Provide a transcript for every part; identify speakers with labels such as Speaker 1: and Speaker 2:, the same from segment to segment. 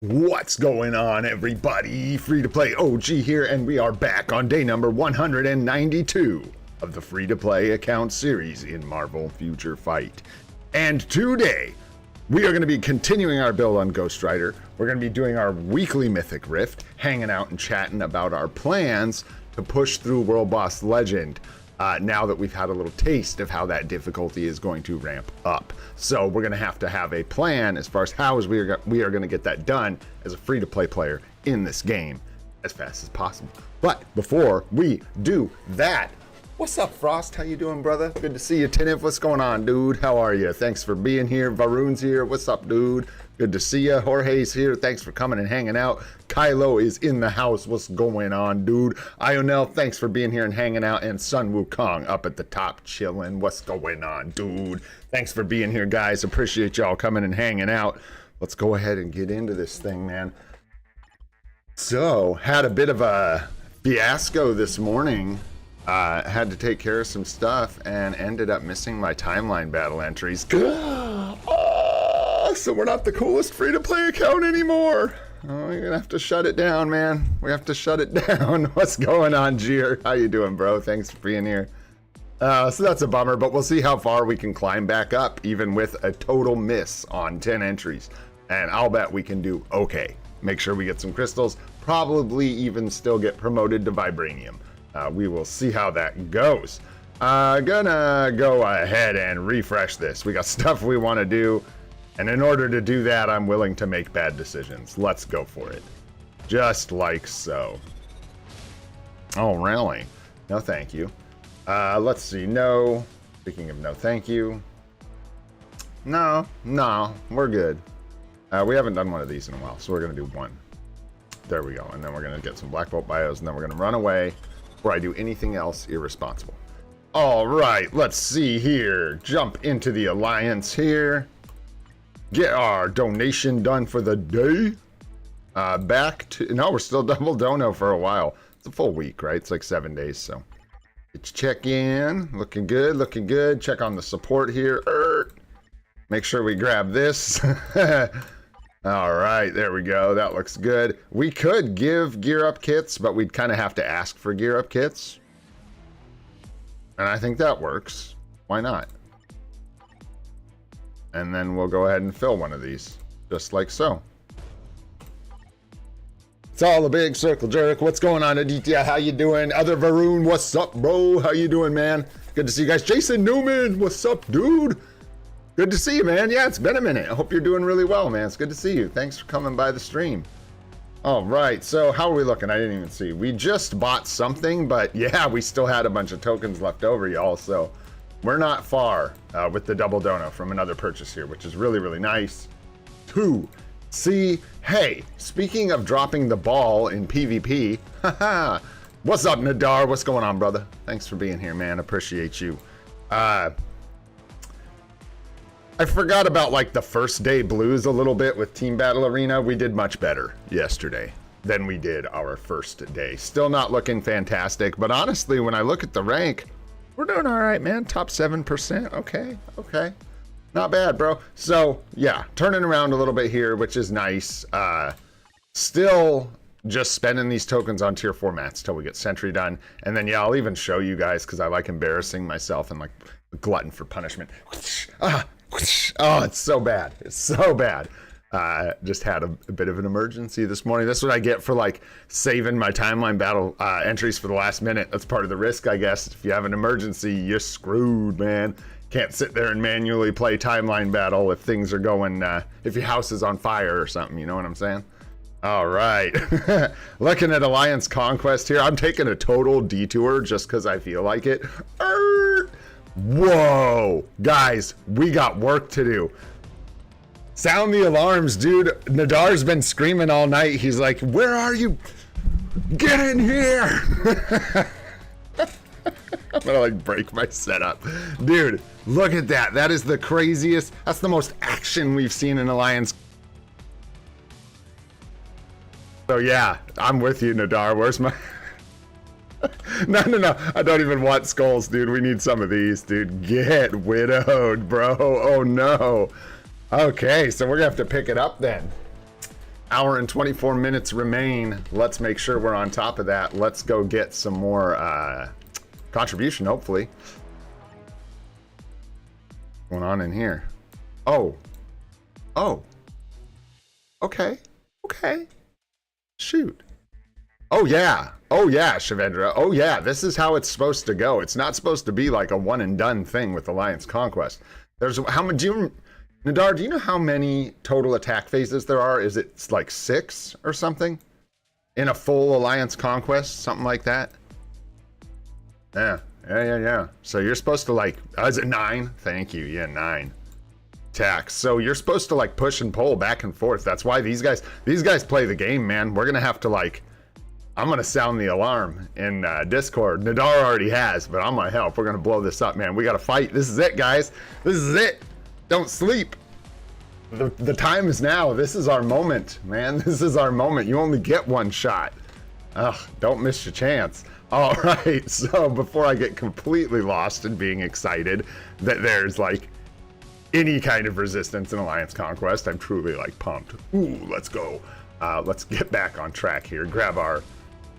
Speaker 1: What's going on, everybody? Free-to-play OG here, and we are back on day number 192 of the free-to-play account series in Marvel Future Fight. And today, we are going to be continuing our build on Ghost Rider. We're going to be doing our weekly Mythic Rift, hanging out and chatting about our plans to push through World Boss Legend. Now that we've had a little taste of how that difficulty is going to ramp up. So we're going to have a plan as far as how we are going to get that done as a free-to-play player in this game as fast as possible. But before we do that, what's up, Frost? How you doing, brother? Good to see you. Tinif, what's going on, dude? How are you? Thanks for being here. Varun's here. What's up, dude? Good to see you. Jorge's here. Thanks for coming and hanging out. Kylo is in the house. What's going on, dude? Ionel, thanks for being here and hanging out. And Sun Wukong up at the top chilling. What's going on, dude? Thanks for being here, guys. Appreciate y'all coming and hanging out. Let's go ahead and get into this thing, man. So, had a bit of a fiasco this morning. Had to take care of some stuff and ended up missing my timeline battle entries. So we're not the coolest free-to-play account anymore. Oh, you're gonna have to shut it down, man. We have to shut it down. What's going on, Jeer? How you doing, bro? Thanks for being here. So that's a bummer, but we'll see how far we can climb back up, even with a total miss on 10 entries. And I'll bet we can do okay. Make sure we get some crystals, probably even still get promoted to Vibranium. We will see how that goes. Gonna go ahead and refresh this. We got stuff we want to do. And in order to do that, I'm willing to make bad decisions. Let's go for it. Just like so. Oh, really? No, thank you. Let's see. No. Speaking of no, thank you. No, we're good. We haven't done one of these in a while, so we're going to do one. There we go. And then we're going to get some Black Bolt bios, and then we're going to run away before I do anything else irresponsible. All right, let's see here. Jump into the Alliance here. Get our donation done for the day. Back to... No, we're still double dono for a while. It's a full week, right? It's like 7 days, so... Let's check in. Looking good, looking good. Check on the support here. Make sure we grab this. All right, there we go. That looks good. We could give gear up kits, but we'd kind of have to ask for gear up kits. And I think that works. Why not? And then we'll go ahead and fill one of these, just like so. It's all a big circle jerk. What's going on, Aditya? How you doing? Other Varun, what's up, bro? How you doing, man? Good to see you guys. Jason Newman, what's up, dude? Good to see you, man. Yeah, it's been a minute. I hope you're doing really well, man. It's good to see you. Thanks for coming by the stream. All right, so how are we looking? I didn't even see. We just bought something, but yeah, we still had a bunch of tokens left over, y'all, so... We're not far with the double dono from another purchase here, which is really, really nice. 2. See, hey, speaking of dropping the ball in PvP, haha, what's up, Nadar? What's going on, brother? Thanks for being here, man. Appreciate you. I forgot about like the first day blues a little bit with Team Battle Arena. We did much better yesterday than we did our first day. Still not looking fantastic, but honestly, when I look at the rank, we're doing all right, man. Top 7%. Okay. Not bad, bro. So, yeah, turning around a little bit here, which is nice. Still just spending these tokens on tier 4 mats till we get Sentry done. And then, yeah, I'll even show you guys because I like embarrassing myself and like a glutton for punishment. Oh, it's so bad. It's so bad. Just had a bit of an emergency this morning. That's what I get for like saving my timeline battle entries for the last minute. That's part of the risk, I guess. If you have an emergency, you're screwed, man. Can't sit there and manually play timeline battle if things are going, if your house is on fire or something, you know what I'm saying? All right. Looking at Alliance Conquest here. I'm taking a total detour just because I feel like it. Whoa, guys, we got work to do. Sound the alarms, dude. Nadar's been screaming all night. He's like, where are you? Get in here. I'm gonna like break my setup. Dude, look at that. That is the craziest. That's the most action we've seen in Alliance. So yeah, I'm with you, Nadar. Where's my... No. I don't even want skulls, dude. We need some of these, dude. Get widowed, bro. Oh no. Okay, so we're gonna have to pick it up then. Hour and 24 minutes remain. Let's make sure we're on top of that. Let's go get some more contribution, hopefully. What's going on in here? Oh. Oh. Okay. Okay. Shoot. Oh, yeah. Oh, yeah, Shavendra. Oh, yeah. This is how it's supposed to go. It's not supposed to be like a one and done thing with Alliance Conquest. There's how many... Nadar, do you know how many total attack phases there are? Is it like 6 or something? In a full Alliance Conquest? Something like that? Yeah. So you're supposed to like... is it 9? Thank you. Yeah, 9. Attacks. So you're supposed to like push and pull back and forth. That's why these guys play the game, man. We're going to have to like... I'm going to sound the alarm in Discord. Nadar already has, but I'm going to help. We're going to blow this up, man. We got to fight. This is it, guys. This is it. Don't sleep. The time is now. This is our moment, man. This is our moment. You only get one shot. Ugh, don't miss your chance. All right, so before I get completely lost in being excited that there's like any kind of resistance in Alliance Conquest, I'm truly like pumped. Ooh, let's go. Let's get back on track here. Grab our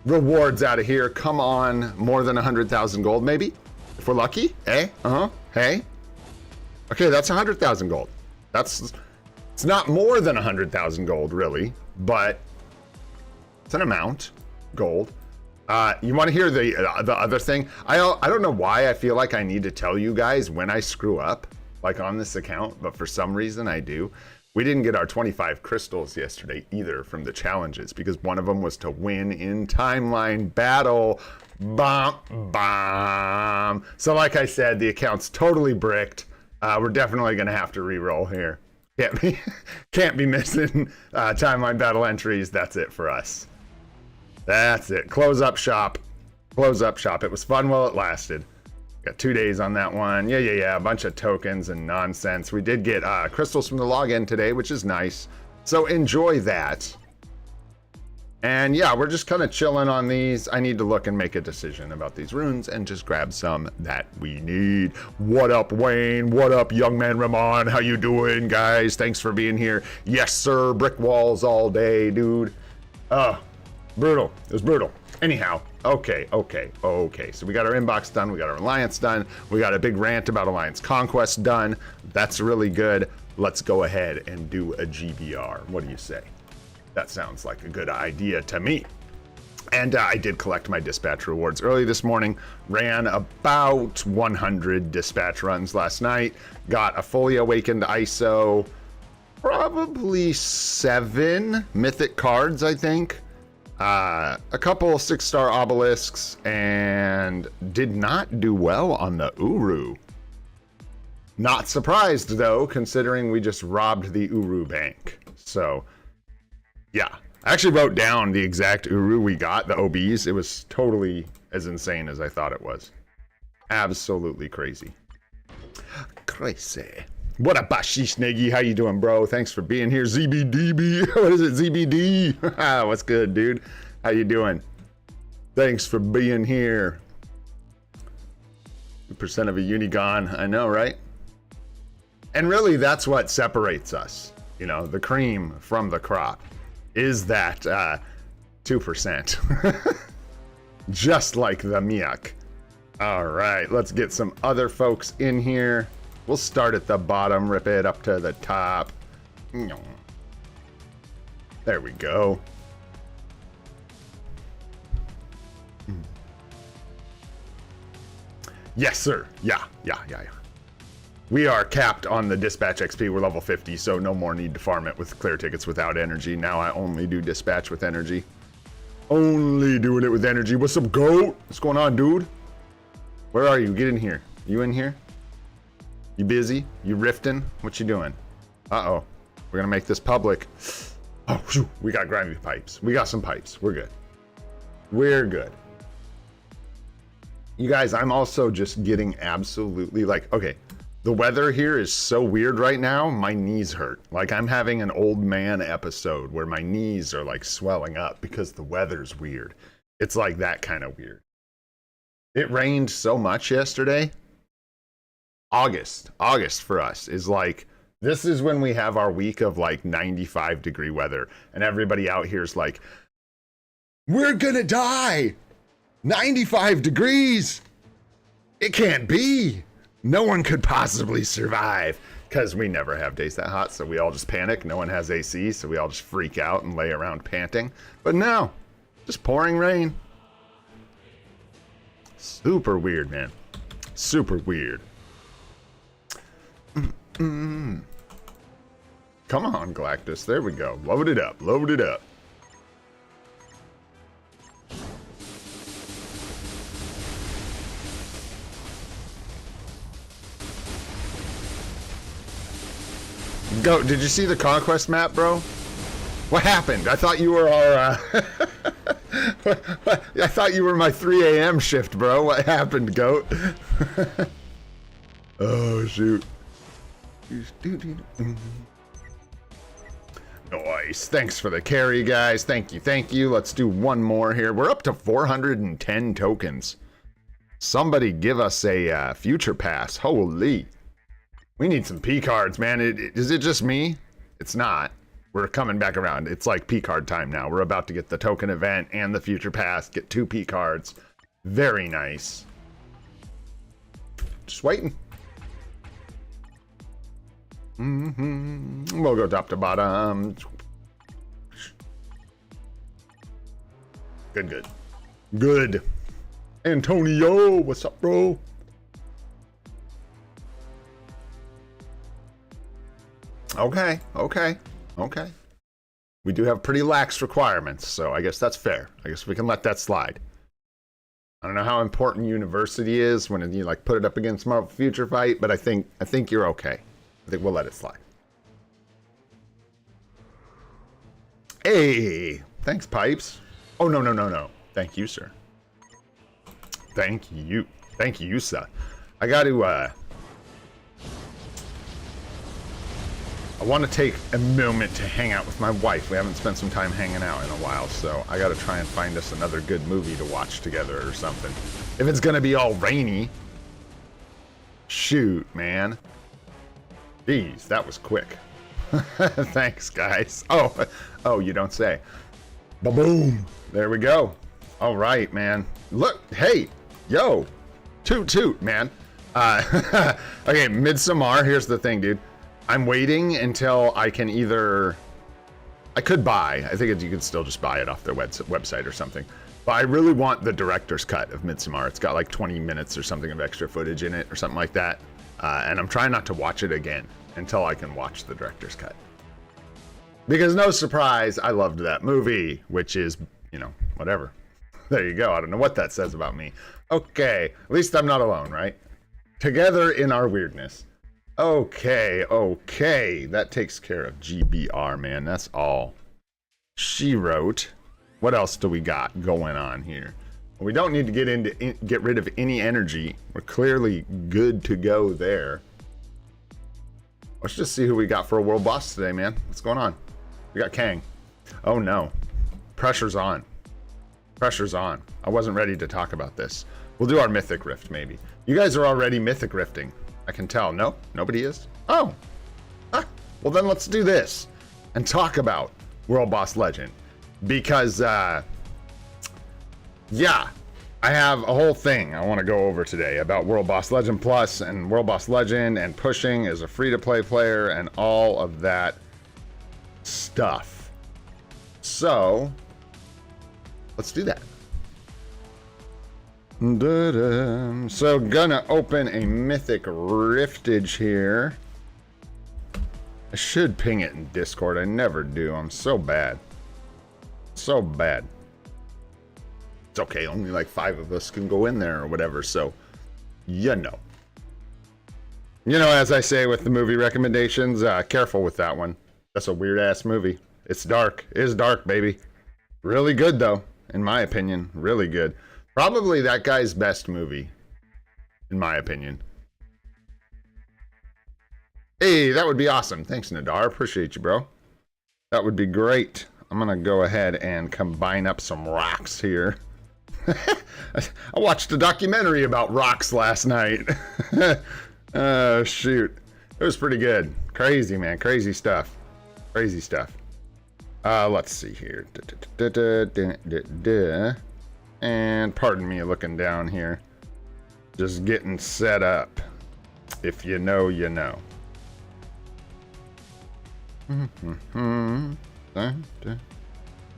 Speaker 1: rewards out of here. Come on, more than 100,000 gold maybe? If we're lucky, eh? Hey? Okay, that's 100,000 gold. It's not more than 100,000 gold, really, but it's an amount. Gold. You want to hear the other thing? I don't know why I feel like I need to tell you guys when I screw up, like on this account, but for some reason I do. We didn't get our 25 crystals yesterday either from the challenges because one of them was to win in timeline battle. Bomb. So like I said, the account's totally bricked. We're definitely going to have to re-roll here. Can't be missing timeline battle entries. That's it for us. That's it. Close up shop. Close up shop. It was fun while it lasted. Got 2 days on that one. Yeah. A bunch of tokens and nonsense. We did get crystals from the login today, which is nice. So enjoy that. And yeah, we're just kind of chilling on these. I need to look and make a decision about these runes and just grab some that we need. What up, Wayne? What up, young man Ramon? How you doing, guys? Thanks for being here. Yes, sir. Brick walls all day, dude. Brutal. It was brutal. Anyhow, okay. So we got our inbox done. We got our alliance done. We got a big rant about Alliance Conquest done. That's really good. Let's go ahead and do a GBR. What do you say? That sounds like a good idea to me. And I did collect my dispatch rewards early this morning. Ran about 100 dispatch runs last night. Got a fully awakened ISO. Probably 7 mythic cards, I think. A couple 6-star obelisks. And did not do well on the Uru. Not surprised, though, considering we just robbed the Uru bank. So... yeah, I actually wrote down the exact Uru we got, the OBs. It was totally as insane as I thought it was. Absolutely crazy. Crazy. What up, Bashish Negi? How you doing, bro? Thanks for being here. ZBDB. What is it, ZBD? What's good, dude? How you doing? Thanks for being here. 2% of a Unigon. I know, right? And really, that's what separates us. You know, the cream from the crop. Is that 2%. Just like the Miak. All right, let's get some other folks in here. We'll start at the bottom, rip it up to the top. There we go. Yes, sir. Yeah. We are capped on the dispatch XP. We're level 50, so no more need to farm it with clear tickets without energy. Now I only do dispatch with energy. Only doing it with energy. What's up, goat? What's going on, dude? Where are you? Get in here. You in here? You busy? You rifting? What you doing? Uh-oh. We're gonna make this public. Oh, whew. We got grimy pipes. We got some pipes. We're good. We're good. You guys, I'm also just getting absolutely like, okay. The weather here is so weird right now, my knees hurt. Like I'm having an old man episode where my knees are like swelling up because the weather's weird. It's like that kind of weird. It rained so much yesterday. August for us is like This is when we have our week of like 95-degree weather, and everybody out here is like, we're gonna die! 95 degrees! It can't be! No one could possibly survive. Because we never have days that hot, so we all just panic. No one has AC, so we all just freak out and lay around panting. But no, just pouring rain. Super weird, man. Super weird. Come on, Galactus. There we go. Load it up. Load it up. Go. Did you see the conquest map, bro? What happened? I thought you were our. I thought you were my 3 a.m. shift, bro. What happened, goat? Oh shoot. Nice. Thanks for the carry, guys. Thank you. Thank you. Let's do one more here. We're up to 410 tokens. Somebody give us a future pass. Holy. We need some P cards, man. Is it just me? It's not. We're coming back around. It's like P card time now. We're about to get the token event and the future pass. Get 2 P cards. Very nice. Just waiting. We'll go top to bottom. Good, good. Good. Antonio, what's up, bro? Okay, okay, okay. We do have pretty lax requirements, so I guess that's fair. I guess we can let that slide. I don't know how important university is when you like put it up against Marvel Future Fight, but I think you're okay. I think we'll let it slide. Hey, thanks, Pipes. Oh, no, no, no, no. Thank you, sir. Thank you. Thank you, sir. I got to, I want to take a moment to hang out with my wife. We haven't spent some time hanging out in a while, so I got to try and find us another good movie to watch together or something. If it's going to be all rainy. Shoot, man. Jeez, that was quick. Thanks, guys. Oh, you don't say. Ba-boom. There we go. All right, man. Look, hey, yo. Toot, toot, man. Okay, Midsommar, here's the thing, dude. I'm waiting until I can either... I could buy. I think you could still just buy it off their website or something. But I really want the director's cut of Midsommar. It's got like 20 minutes or something of extra footage in it or something like that. And I'm trying not to watch it again until I can watch the director's cut. Because no surprise, I loved that movie, which is, you know, whatever. There you go. I don't know what that says about me. Okay, at least I'm not alone, right? Together in our weirdness. Okay, okay. That takes care of GBR, man. That's all she wrote. What else do we got going on here? We don't need to get rid of any energy. We're clearly good to go there. Let's just see who we got for a world boss today, man. What's going on? We got Kang. Oh no. Pressure's on. Pressure's on. I wasn't ready to talk about this. We'll do our Mythic Rift, maybe. You guys are already Mythic Rifting. I can tell. No? Nobody is? Oh. Ah. Well, then let's do this and talk about World Boss Legend. Because, yeah, I have a whole thing I want to go over today about World Boss Legend Plus and World Boss Legend and pushing as a free-to-play player and all of that stuff. So, let's do that. So, gonna open a Mythic Riftage here. I should ping it in Discord. I never do. I'm so bad. So bad. It's okay. Only like 5 of us can go in there or whatever. So, you know. You know, as I say with the movie recommendations, careful with that one. That's a weird-ass movie. It's dark. It is dark, baby. Really good, though, in my opinion. Really good. Probably that guy's best movie, in my opinion. Hey, that would be awesome. Thanks, Nadar. Appreciate you, bro. That would be great. I'm going to go ahead and combine up some rocks here. I watched a documentary about rocks last night. Shoot. It was pretty good. Crazy, man. Crazy stuff. Crazy stuff. Let's see here. And pardon me looking down here. Just getting set up. If you know, you know.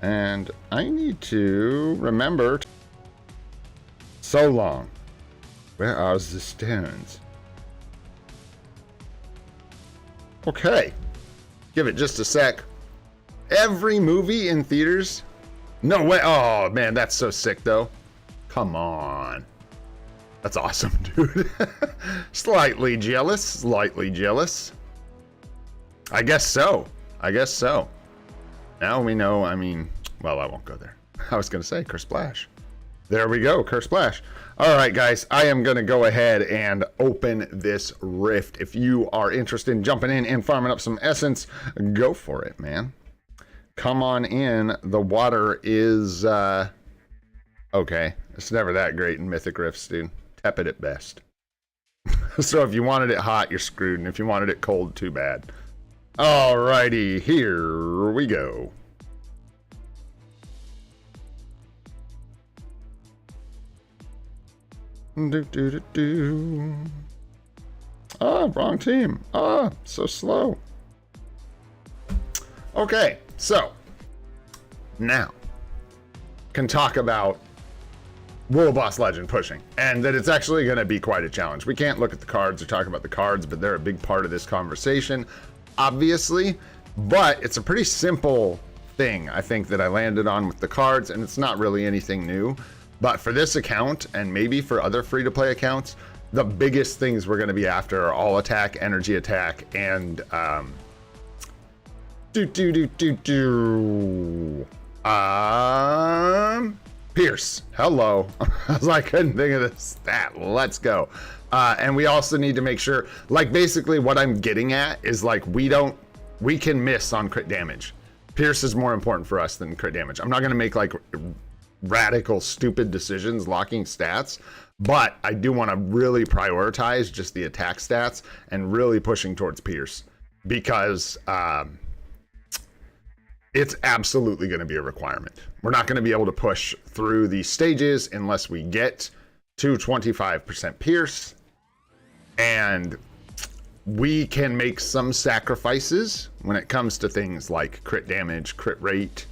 Speaker 1: And I need to remember. So long. Where are the stones? Okay. Give it just a sec. Every movie in theaters? No way. Oh, man, that's so sick, though. Come on. That's awesome, dude. Slightly jealous. Slightly jealous. I guess so. I guess so. Now we know, I mean, well, I won't go there. I was going to say, Curse Splash. There we go, Curse Splash. All right, guys, I am going to go ahead and open this rift. If you are interested in jumping in and farming up some essence, go for it, man. Come on in. The water is, okay. It's never that great in Mythic Rifts, dude. Tepid at best. So if you wanted it hot, you're screwed. And if you wanted it cold, too bad. Alrighty, here we go. Ah, wrong team. Ah, so slow. Okay, so now can talk about World Boss Legend pushing, and that it's actually going to be quite a challenge. We can't look at the cards or talk about the cards, but they're a big part of this conversation, obviously. But it's a pretty simple thing, I think, that I landed on with the cards, and it's not really anything new. But for this account, and maybe for other free-to-play accounts, the biggest things we're going to be after are all attack, energy attack, and Pierce. Hello. I was like, I couldn't think of the stat. Let's go. And we also need to make sure, like, basically what I'm getting at is, like, we can miss on crit damage. Pierce is more important for us than crit damage. I'm not going to make, like, radical, stupid decisions locking stats, but I do want to really prioritize just the attack stats and really pushing towards Pierce, because it's absolutely going to be a requirement. We're not going to be able to push through these stages unless we get to 25% Pierce, and we can make some sacrifices when it comes to things like crit damage, crit rate,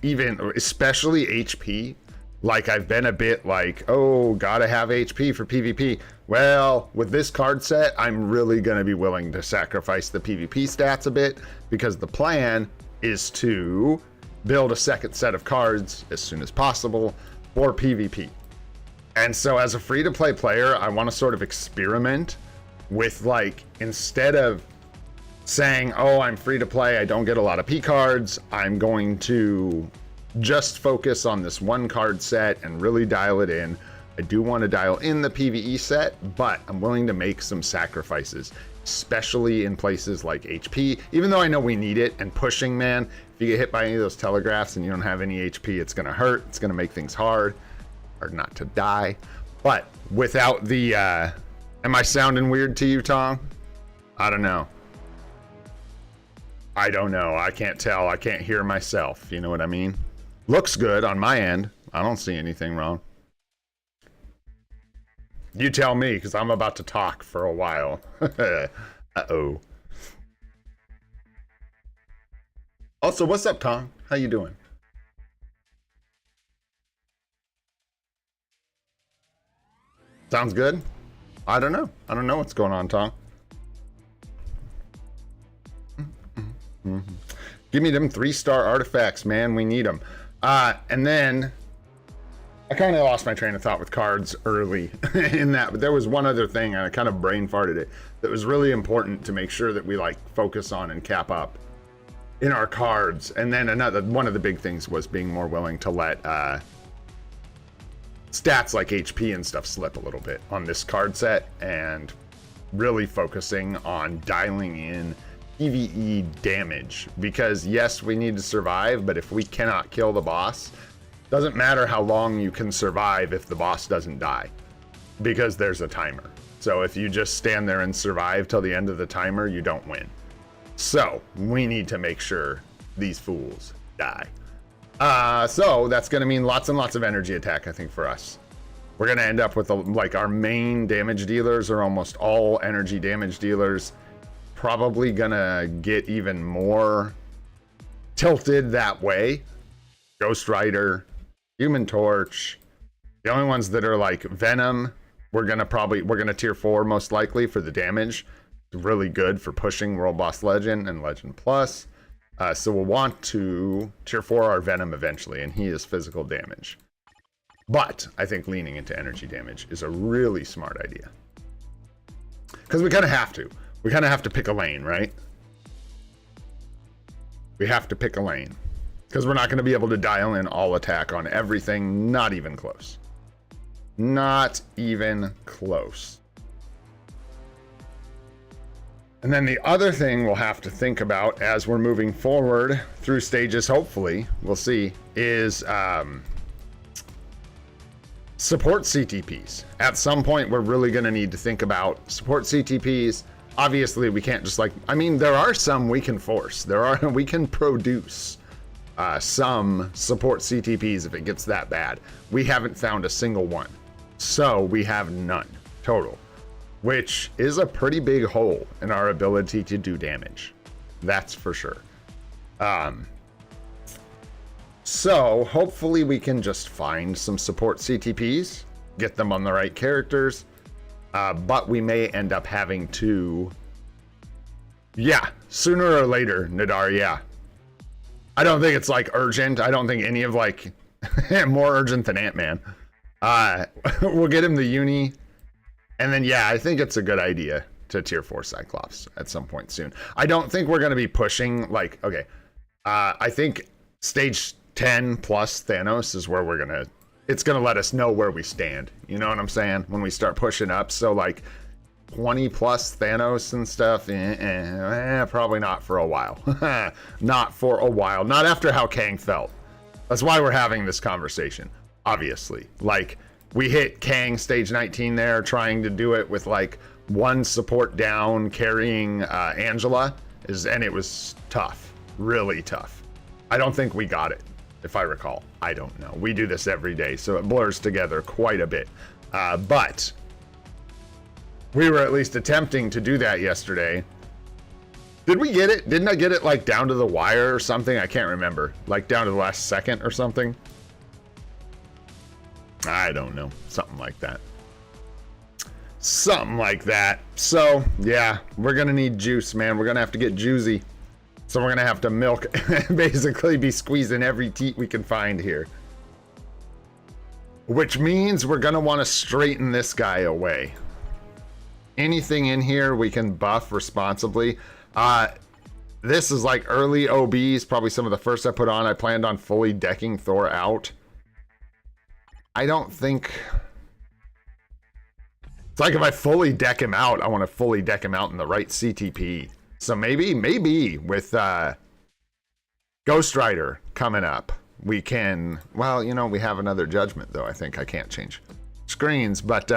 Speaker 1: even especially HP. Like, I've been a bit like, oh, gotta have HP for PvP. Well, with this card set, I'm really going to be willing to sacrifice the PvP stats a bit, because the plan is to build a second set of cards as soon as possible for PvP. And so as a free-to-play player, I want to sort of experiment with, like, instead of saying, oh, I'm free to play, I don't get a lot of P cards, I'm going to just focus on this one card set and really dial it in. I do want to dial in the PvE set, but I'm willing to make some sacrifices, especially in places like HP, even though I know we need it. And pushing, man, if you get hit by any of those telegraphs and you don't have any HP, it's going to hurt. It's going to make things hard not to die. But without the, am I sounding weird to you, Tom? I don't know. I don't know. I can't tell. I can't hear myself. You know what I mean? Looks good on my end. I don't see anything wrong. You tell me, because I'm about to talk for a while. Uh-oh. Also, what's up, Tom? How you doing? Sounds good? I don't know. I don't know what's going on, Tom. Give me them 3-star artifacts, man. We need them. And then I kind of lost my train of thought with cards early in that, but there was one other thing, and I kind of brain farted it, that was really important to make sure that we, like, focus on and cap up in our cards. And then one of the big things was being more willing to let stats like HP and stuff slip a little bit on this card set, and really focusing on dialing in PvE damage, because yes, we need to survive, but if we cannot kill the boss, doesn't matter how long you can survive if the boss doesn't die, because there's a timer. So if you just stand there and survive till the end of the timer, you don't win. So we need to make sure these fools die. So that's going to mean lots and lots of energy attack, I think, for us. We're going to end up with like our main damage dealers are almost all energy damage dealers. Probably going to get even more tilted that way. Ghost Rider, Human Torch. The only ones that are like Venom, we're going to tier 4 most likely for the damage. Really good for pushing World Boss Legend and Legend Plus. So we'll want to tier 4 our Venom eventually, and he is physical damage. But I think leaning into energy damage is a really smart idea. Because we kind of have to. We kind of have to pick a lane, right? We have to pick a lane. Because we're not going to be able to dial in all attack on everything. Not even close. Not even close. And then the other thing we'll have to think about as we're moving forward through stages, hopefully, we'll see, is support CTPs. At some point, we're really going to need to think about support CTPs. Obviously, we can't just like, I mean, there are some we can force. We can produce some support CTPs if it gets that bad. We haven't found a single one. So we have none total, which is a pretty big hole in our ability to do damage. That's for sure. So hopefully we can just find some support CTPs, get them on the right characters, but we may end up having to, sooner or later, Nadar, I don't think it's like urgent. I don't think any of like more urgent than Ant-Man. We'll get him the uni. And then, I think it's a good idea to tier 4 Cyclops at some point soon. I don't think we're going to be pushing, like, okay. I think stage 10 plus Thanos is where it's going to let us know where we stand. You know what I'm saying? When we start pushing up. So, like, 20 plus Thanos and stuff, probably not for a while. Not for a while. Not after how Kang felt. That's why we're having this conversation, obviously. Like, we hit Kang stage 19 there, trying to do it with like one support down, carrying Angela, and it was tough, really tough. I don't think we got it, if I recall. I don't know. We do this every day, so it blurs together quite a bit. But we were at least attempting to do that yesterday. Did we get it? Didn't I get it like down to the wire or something? I can't remember. Like down to the last second or something? I don't know. Something like that. Something like that. So, we're going to need juice, man. We're going to have to get juicy. So we're going to have to milk, basically be squeezing every teat we can find here. Which means we're going to want to straighten this guy away. Anything in here we can buff responsibly. This is like early OBs, probably some of the first I put on. I planned on fully decking Thor out. I don't think... It's like if I fully deck him out, I want to fully deck him out in the right CTP. So maybe with Ghost Rider coming up, we can... Well, you know, we have another Judgment, though. I think I can't change screens, but...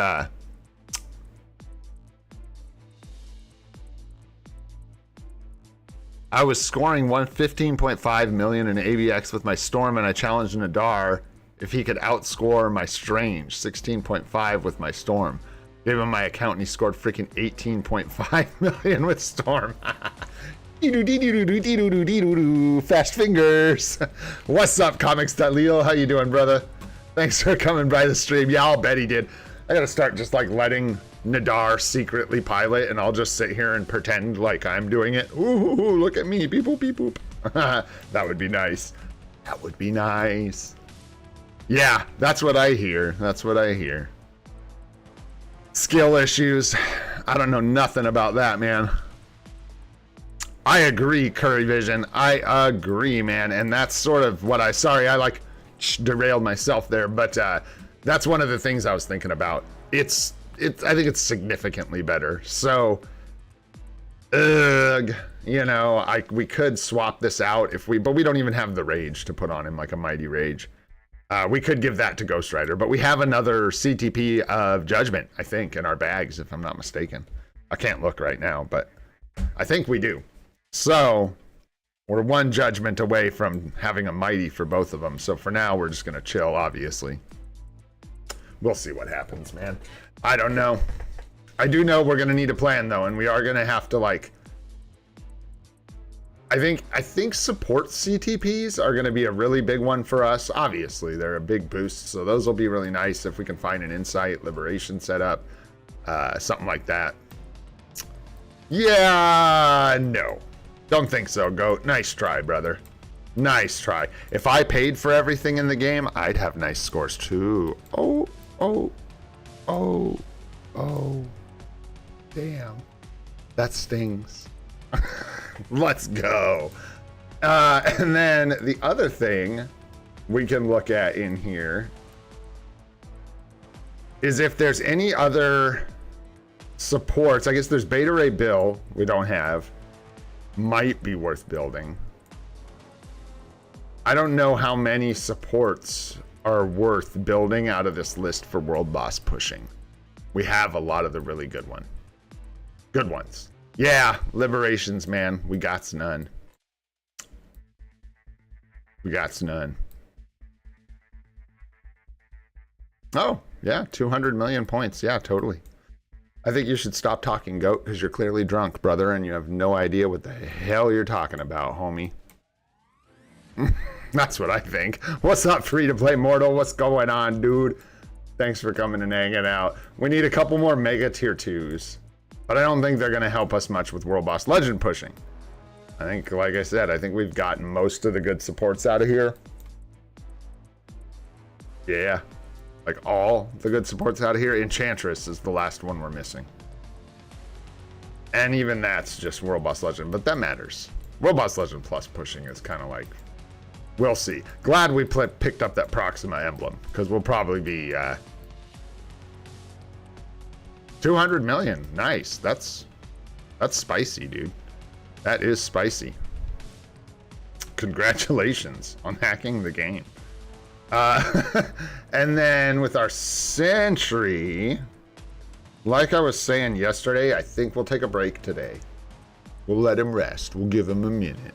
Speaker 1: I was scoring 115.5 million in ABX with my Storm, and I challenged Nadar if he could outscore my Strange, 16.5 with my Storm. Gave him my account and he scored freaking 18.5 million with Storm. Fast fingers. What's up, Comics.Leo? How you doing, brother? Thanks for coming by the stream. Yeah, I'll bet he did. I gotta start just like letting Nadar secretly pilot, and I'll just sit here and pretend like I'm doing it. Ooh, look at me. Beep boop, beep boop. That would be nice. That would be nice. Yeah, that's what I hear. That's what I hear. Skill issues. I don't know nothing about that, man. I agree, Curry Vision. I agree, man. And that's sort of what sorry, I like derailed myself there, but that's one of the things I was thinking about. I think it's significantly better. So, you know, we could swap this out but we don't even have the rage to put on him, like a mighty rage. We could give that to Ghost Rider, but we have another CTP of Judgment, I think, in our bags, if I'm not mistaken. I can't look right now, but I think we do. So we're one Judgment away from having a Mighty for both of them. So for now, we're just going to chill, obviously. We'll see what happens, man. I don't know. I do know we're going to need a plan, though, and we are going to have to, like... I think support CTPs are going to be a really big one for us. Obviously, they're a big boost, so those will be really nice if we can find an Insight, Liberation setup, something like that. Yeah, no. Don't think so, Goat. Nice try, brother. Nice try. If I paid for everything in the game, I'd have nice scores too. Oh. Damn. That stings. Let's go. And then the other thing we can look at in here is if there's any other supports. I guess there's Beta Ray Bill we don't have. Might be worth building. I don't know how many supports are worth building out of this list for World Boss pushing. We have a lot of the really good ones. Yeah, Liberations, man. We got none. Oh, yeah, 200 million points. Yeah, totally. I think you should stop talking, Goat, because you're clearly drunk, brother, and you have no idea what the hell you're talking about, homie. That's what I think. What's up, free-to-play mortal? What's going on, dude? Thanks for coming and hanging out. We need a couple more Mega Tier 2s. But I don't think they're going to help us much with World Boss Legend pushing. I think, like I said, I think we've gotten most of the good supports out of here. Yeah. Like all the good supports out of here. Enchantress is the last one we're missing. And even that's just World Boss Legend, but that matters. World Boss Legend plus pushing is kind of like, we'll see. Glad we picked up that Proxima emblem, because we'll probably be... 200 million. Nice. That's spicy, dude. That is spicy. Congratulations on hacking the game. And then with our Sentry, like I was saying yesterday, I think we'll take a break today. We'll let him rest. We'll give him a minute.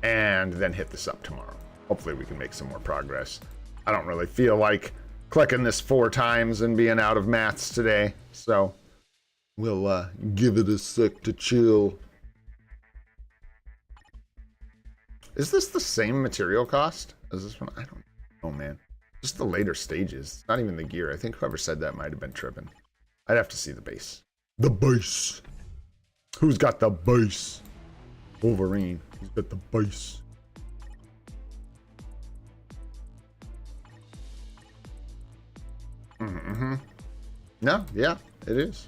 Speaker 1: And then hit this up tomorrow. Hopefully we can make some more progress. I don't really feel like clicking this 4 times and being out of mats today, so we'll give it a sec to chill. Is this the same material cost as this one? I don't know, man. Just the later stages, not even the gear. I think whoever said that might have been tripping. I'd have to see the base. The base. Who's got the base? Wolverine. Who's got the base? No, yeah, it is.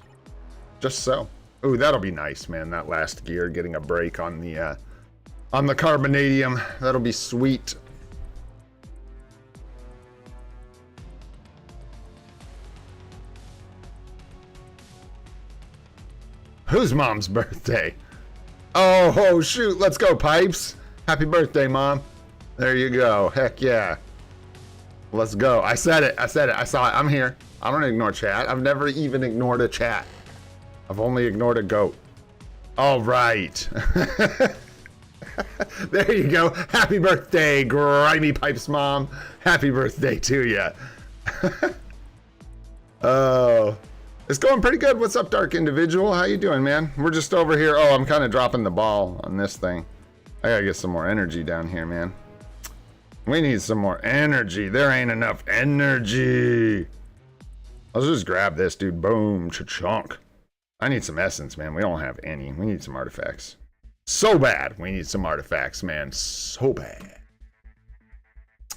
Speaker 1: Just so. Ooh, that'll be nice, man. That last gear, getting a break on the carbonadium. That'll be sweet. Whose mom's birthday? Oh, shoot. Let's go, Pipes. Happy birthday, Mom. There you go. Heck yeah. Let's go. I said it. I saw it. I'm here. I don't ignore chat. I've never even ignored a chat. I've only ignored a goat. All right. There you go. Happy birthday, Grimy Pipes Mom. Happy birthday to you. Oh, it's going pretty good. What's up, Dark Individual? How you doing, man? We're just over here. Oh, I'm kind of dropping the ball on this thing. I gotta get some more energy down here, man. We need some more energy. There ain't enough energy. Let's just grab this, dude. Boom, cha-chunk. I need some essence, man. We don't have any. We need some artifacts. So bad. We need some artifacts, man. So bad.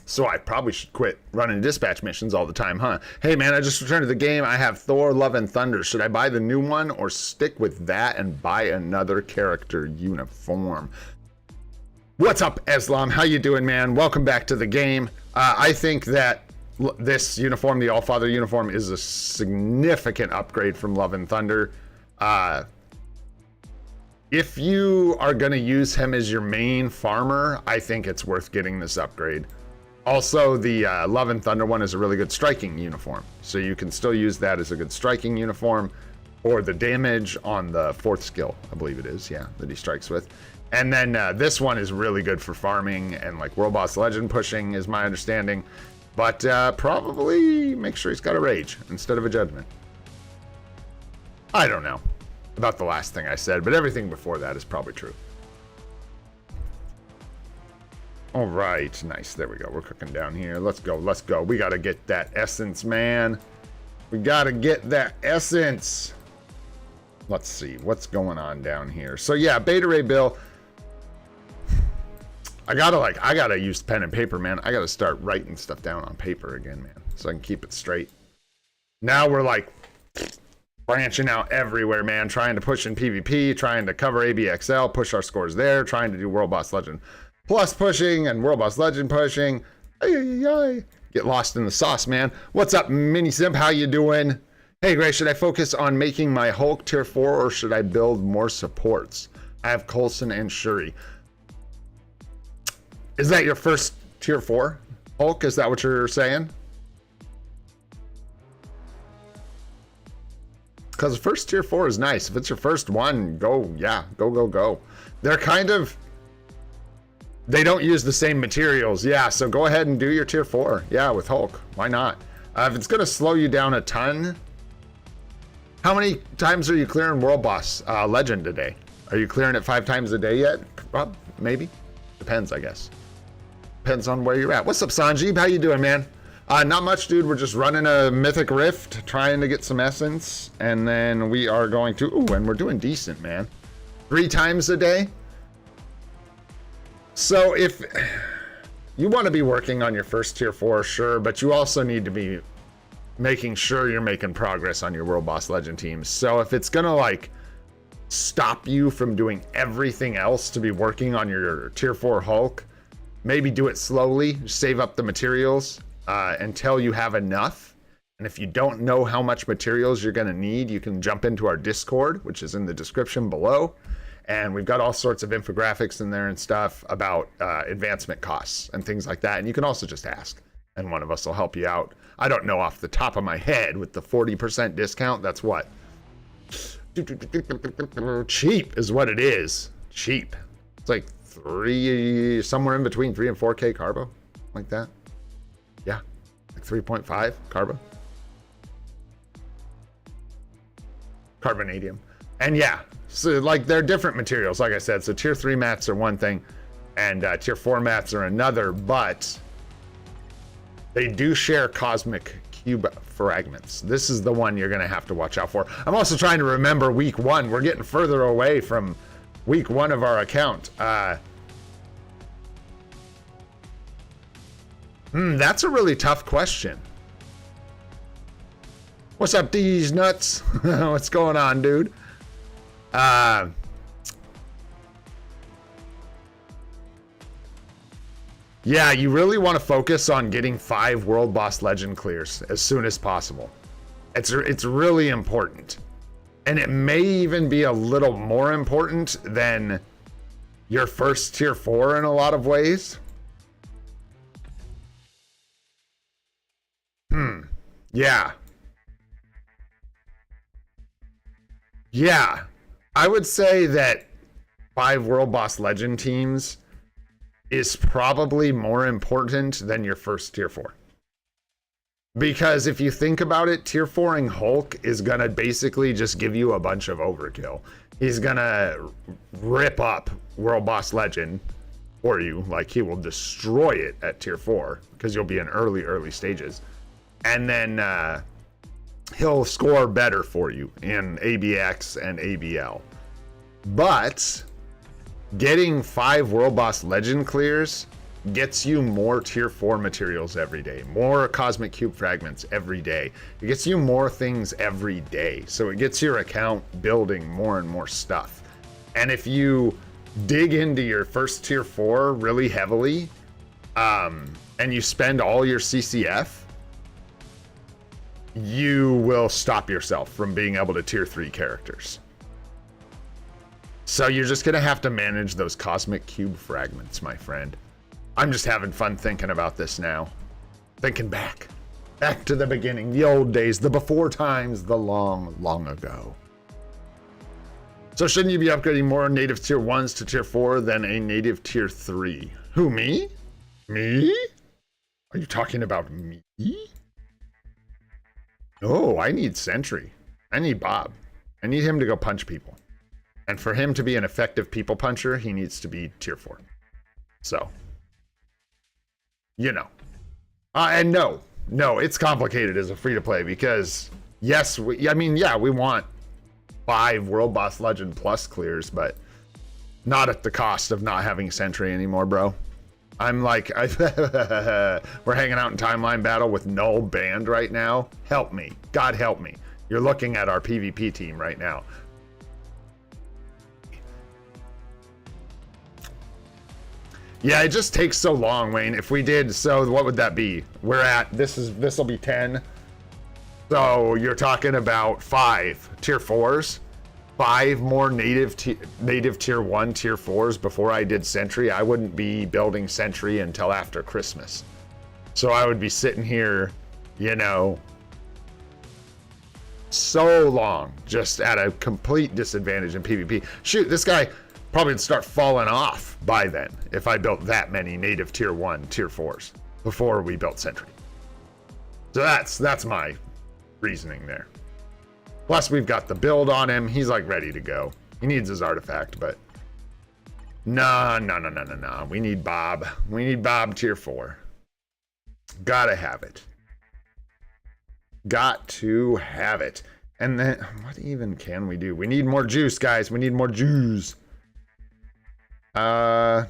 Speaker 1: So I probably should quit running dispatch missions all the time, huh? Hey, man, I just returned to the game. I have Thor, Love, and Thunder. Should I buy the new one or stick with that and buy another character uniform? What's up, Islam? How you doing, man? Welcome back to the game. I think that this uniform, the Allfather uniform, is a significant upgrade from Love and Thunder. if you are going to use him as your main farmer, I think it's worth getting this upgrade. Also, the Love and Thunder one is a really good striking uniform. So you can still use that as a good striking uniform, or the damage on the 4th skill, I believe it is, yeah, that he strikes with. And then this one is really good for farming and like World Boss Legend pushing is my understanding. But probably make sure he's got a Rage instead of a Judgment. I don't know about the last thing I said, but everything before that is probably true. All right, nice. There we go. We're cooking down here. Let's go. Let's go. We got to get that essence, man. We got to get that essence. Let's see what's going on down here. So yeah, Beta Ray Bill. I gotta use pen and paper, man. I gotta start writing stuff down on paper again, man, so I can keep it straight. Now we're like branching out everywhere, man, trying to push in PvP, trying to cover ABXL, push our scores there, trying to do World Boss Legend Plus pushing and World Boss Legend pushing. Get lost in the sauce, man. What's up, Mini Simp? How you doing? Hey, Gray, should I focus on making my Hulk tier 4 or should I build more supports? I have Coulson and Shuri. Is that your first tier 4 Hulk? Is that what you're saying? Because first tier 4 is nice. If it's your first one, go, yeah, go. They're kind of, they don't use the same materials. Yeah, so go ahead and do your tier 4. Yeah, with Hulk. Why not? If it's going to slow you down a ton, how many times are you clearing World Boss Legend a day? Are you clearing it 5 times a day yet? Well, maybe. Depends, I guess. Depends on where you're at. What's up, Sanjeev? How you doing, man? Not much, dude. We're just running a Mythic Rift, trying to get some essence, and then we are going to... Ooh, and we're doing decent, man. 3 times a day. So if you want to be working on your first tier 4, sure, but you also need to be making sure you're making progress on your World Boss Legend teams. So if it's gonna like stop you from doing everything else to be working on your tier 4 Hulk, maybe do it slowly, save up the materials until you have enough. And if you don't know how much materials you're gonna need, you can jump into our Discord, which is in the description below. And we've got all sorts of infographics in there and stuff about advancement costs and things like that. And you can also just ask, and one of us will help you out. I don't know off the top of my head with the 40% discount, that's what? Cheap is what it is. Cheap. It's like somewhere in between 3 and 4K carbo, like that. Yeah, like 3.5 carbo. Carbonadium. And yeah, so like they're different materials, like I said. So tier 3 mats are one thing and tier 4 mats are another, but they do share cosmic cube fragments. This is the one you're gonna have to watch out for. I'm also trying to remember week 1. We're getting further away from week 1 of our account. That's a really tough question. What's up, these nuts? What's going on, dude? Yeah, you really want to focus on getting 5 World Boss Legend clears as soon as possible. It's really important. And it may even be a little more important than your first tier 4 in a lot of ways. Yeah. Yeah. I would say that 5 World Boss Legend teams is probably more important than your first tier 4. Because if you think about it, tier 4ing Hulk is gonna basically just give you a bunch of overkill. He's gonna rip up World Boss Legend for you, like he will destroy it at tier 4 because you'll be in early stages. And then he'll score better for you in ABX and ABL. But getting 5 World Boss Legend clears gets you more tier 4 materials every day, more cosmic cube fragments every day. It gets you more things every day. So it gets your account building more and more stuff. And if you dig into your first tier 4 really heavily, and you spend all your CCF, you will stop yourself from being able to tier 3 characters. So you're just gonna have to manage those cosmic cube fragments, my friend. I'm just having fun thinking about this now. Thinking back to the beginning, the old days, the before times, the long, long ago. So shouldn't you be upgrading more native tier 1s to tier 4 than a native tier 3? Who, me? Me? Are you talking about me? No, I need Sentry. I need Bob. I need him to go punch people. And for him to be an effective people puncher, he needs to be tier 4. So, you know. And no, it's complicated as a free-to-play because, yes, we want 5 World Boss Legend Plus clears, but not at the cost of not having Sentry anymore, bro. I'm like, we're hanging out in Timeline Battle with Null banned right now. Help me. God help me. You're looking at our PvP team right now. Yeah, it just takes so long, Wayne. If we did, so what would that be? We're at, this will be 10. So you're talking about 5 tier 4s. 5 more native tier 1 tier 4s before I did Sentry. I wouldn't be building Sentry until after Christmas. So I would be sitting here, you know, so long, just at a complete disadvantage in PvP. Shoot, this guy probably would start falling off by then if I built that many native tier 1 tier 4s before we built Sentry. So that's my reasoning there. Plus, we've got the build on him. He's like ready to go. He needs his artifact, but no. We need Bob. We need Bob tier 4. Gotta have it. Got to have it. And then, what even can we do? We need more juice, guys. We need more juice. Yeah.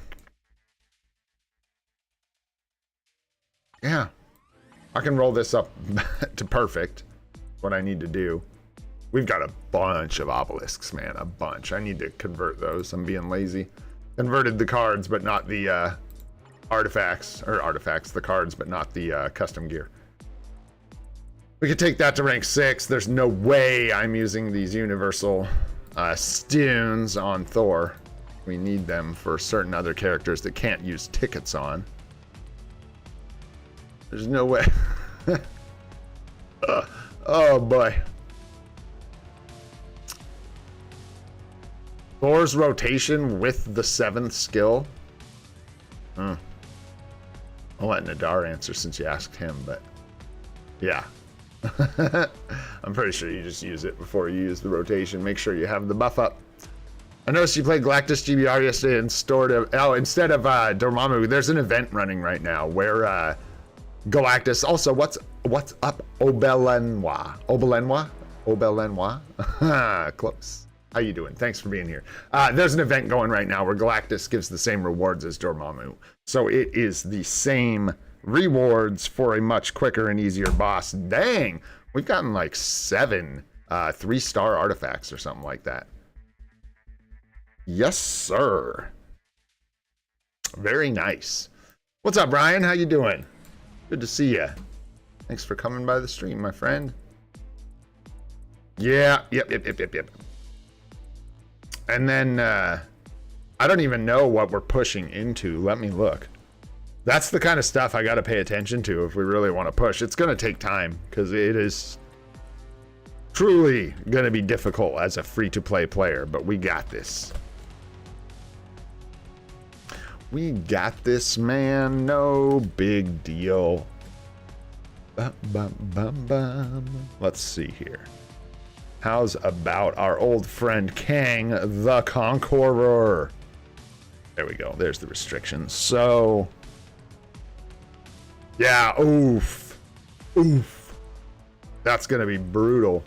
Speaker 1: I can roll this up to perfect. What I need to do. We've got a bunch of obelisks, man, a bunch. I need to convert those. I'm being lazy. Converted the cards, but not the artifacts, the cards, but not the custom gear. We could take that to rank 6. There's no way I'm using these universal stones on Thor. We need them for certain other characters that can't use tickets on. There's no way. Oh boy. Thor's rotation with the 7th skill. I'll let Nadar answer since you asked him, but yeah. I'm pretty sure you just use it before you use the rotation. Make sure you have the buff up. I noticed you played Galactus GBR yesterday and stored instead of Dormammu, there's an event running right now where Galactus, also what's up Obelenois? Close. How you doing? Thanks for being here. There's an event going right now where Galactus gives the same rewards as Dormammu. So it is the same rewards for a much quicker and easier boss. Dang, we've gotten like 7 3-star artifacts or something like that. Yes, sir. Very nice. What's up, Brian? How you doing? Good to see you. Thanks for coming by the stream, my friend. Yeah, yep. And then, I don't even know what we're pushing into. Let me look. That's the kind of stuff I got to pay attention to if we really want to push. It's going to take time because it is truly going to be difficult as a free-to-play player, but we got this. We got this, man. No big deal. Let's see here. How's about our old friend Kang the Conqueror? There we go. There's the restrictions. So, yeah, oof. That's going to be brutal.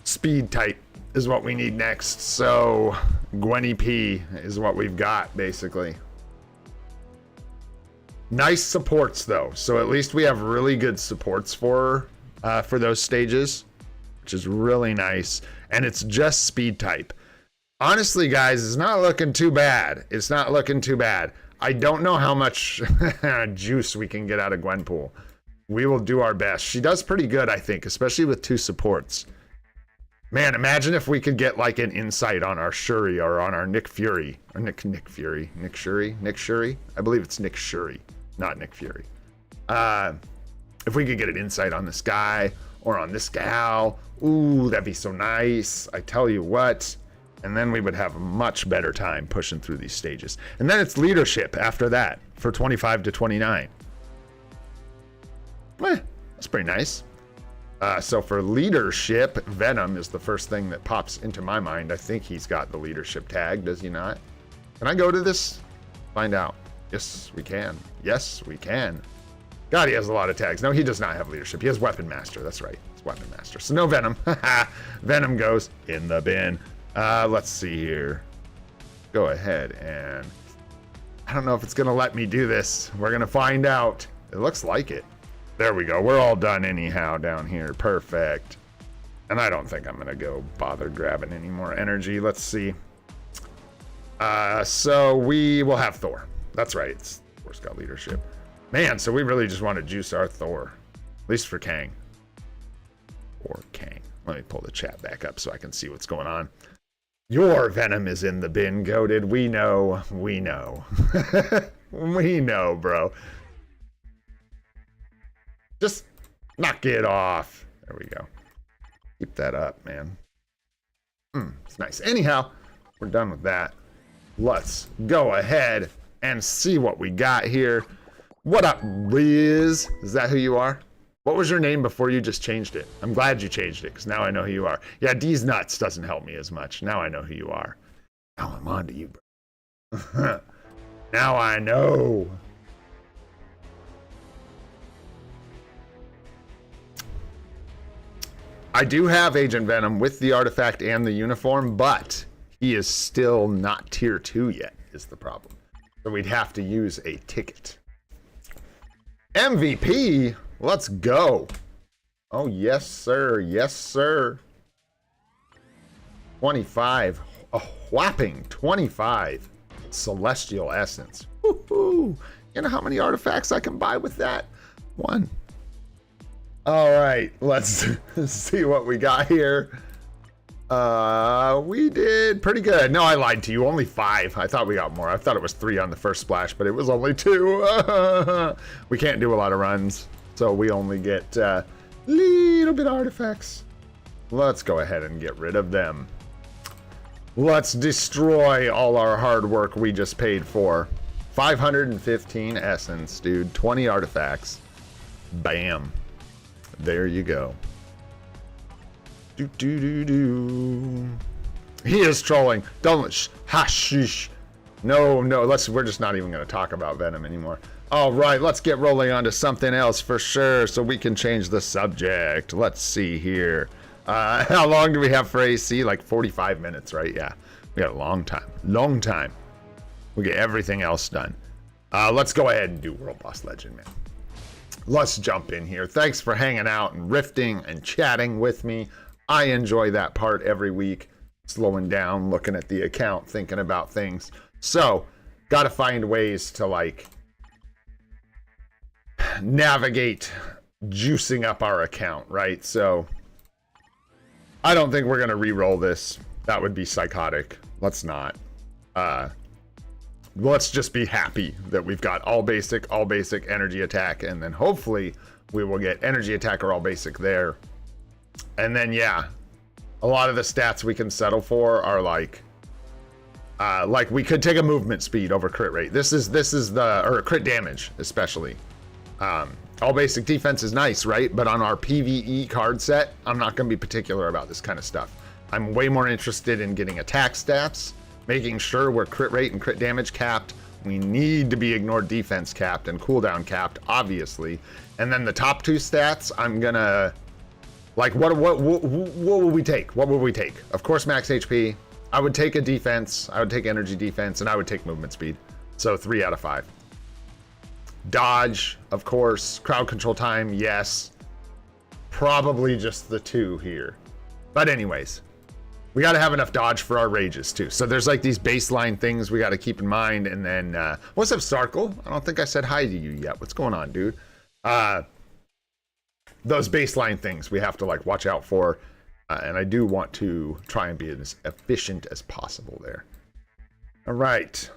Speaker 1: Speed type is what we need next. So, Gwenny P is what we've got, basically. Nice supports, though. So at least we have really good supports for those stages, which is really nice. And it's just speed type. Honestly, guys, it's not looking too bad. It's not looking too bad. I don't know how much juice we can get out of Gwenpool. We will do our best. She does pretty good, I think, especially with 2 supports. Man, imagine if we could get like an insight on our Shuri or on our Nick Fury. Or Nick Fury. Nick Shuri? Nick Shuri? I believe it's Nick Shuri, not Nick Fury. If we could get an insight on this guy or on this gal, ooh, that'd be so nice. I tell you what. And then we would have a much better time pushing through these stages. And then it's leadership after that for 25 to 29. That's pretty nice. So for leadership, Venom is the first thing that pops into my mind. I think he's got the leadership tag, does he not? Can I go to this? Find out. Yes, we can. Yes, we can. God, he has a lot of tags. No, he does not have leadership. He has Weapon Master. That's right. It's Weapon Master. So no Venom. Venom goes in the bin. Let's see here. Go ahead and... I don't know if it's going to let me do this. We're going to find out. It looks like it. There we go. We're all done anyhow down here. Perfect. And I don't think I'm going to go bother grabbing any more energy. Let's see. So we will have Thor. That's right. Thor's got leadership. Man, so we really just want to juice our Thor. At least for Kang. Or Kang. Let me pull the chat back up so I can see what's going on. Your Venom is in the bin, goated. We know. We know. We know, bro. Just knock it off. There we go. Keep that up, man. It's nice. Anyhow, we're done with that. Let's go ahead and see what we got here. What up, Riz? Is that who you are? What was your name before you just changed it? I'm glad you changed it, because now I know who you are. Yeah, D's nuts doesn't help me as much. Now I know who you are. Now I'm on to you, bro. Now I know. I do have Agent Venom with the artifact and the uniform, but he is still not tier 2 yet, is the problem. So we'd have to use a ticket. MVP? Let's go. Oh, yes, sir. Yes, sir. 25. A whopping 25 Celestial Essence. Woohoo. You know how many artifacts I can buy with that? 1. All right, let's see what we got here. We did pretty good. No, I lied to you. Only 5. I thought we got more. I thought it was 3 on the first splash, but it was only 2. We can't do a lot of runs, so we only get little bit of artifacts. Let's go ahead and get rid of them. Let's destroy all our hard work we just paid for. 515 essence, dude. 20 artifacts. Bam. There you go. Do do do do. He is trolling. Don't hashish. No, we're just not even going to talk about Venom anymore. All right, let's get rolling on to something else for sure so we can change the subject. Let's see here. How long do we have for AC? Like 45 minutes, right? Yeah, we got a long time. Long time. We get everything else done. Let's go ahead and do World Boss Legend, man. Let's jump in here. Thanks for hanging out and rifting and chatting with me. I enjoy that part every week. Slowing down, looking at the account, thinking about things. So, gotta find ways to like navigate juicing up our account, right? So, I don't think we're gonna re-roll this. That would be psychotic. Let's not. Let's just be happy that we've got all basic energy attack, and then hopefully we will get energy attack or all basic there. And then yeah, a lot of the stats we can settle for are like we could take a movement speed over crit rate. This is the, or crit damage especially. All basic defense is nice, right? But on our PvE card set, I'm not going to be particular about this kind of stuff. I'm way more interested in getting attack stats, making sure we're crit rate and crit damage capped. We need to be ignored defense capped and cooldown capped, obviously. And then the top 2 stats, I'm gonna, like, what will we take? What will we take? Of course, max HP. I would take a defense. I would take energy defense, and I would take movement speed. So 3 out of 5. Dodge, of course. Crowd control time, yes. Probably just the 2 here. But anyways. We got to have enough dodge for our rages, too. So there's like these baseline things we got to keep in mind. And then, what's up, Sarkle? I don't think I said hi to you yet. What's going on, dude? Those baseline things we have to like watch out for. And I do want to try and be as efficient as possible there. All right.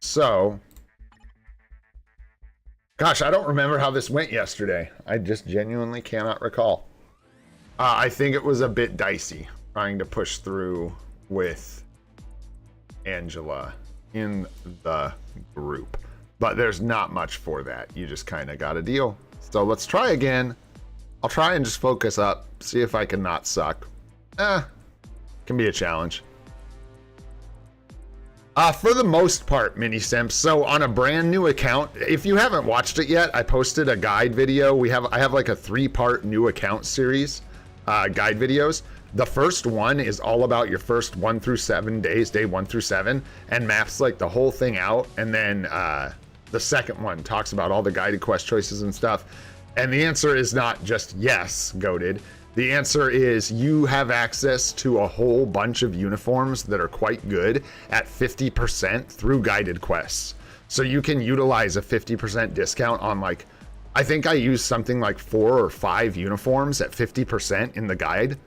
Speaker 1: So, gosh, I don't remember how this went yesterday. I just genuinely cannot recall. I think it was a bit dicey trying to push through with Angela in the group. But there's not much for that. You just kind of got to deal. So let's try again. I'll try and just focus up, see if I can not suck. Can be a challenge. For the most part, mini simps. So on a brand new account, if you haven't watched it yet, I posted a guide video. I have like a 3-part new account series, guide videos. The first one is all about your first 1 through 7 days, day 1 through 7, and maps like the whole thing out. And then the second one talks about all the guided quest choices and stuff. And the answer is not just yes, goated. The answer is you have access to a whole bunch of uniforms that are quite good at 50% through guided quests. So you can utilize a 50% discount on, like, I think I used something like 4 or 5 uniforms at 50% in the guide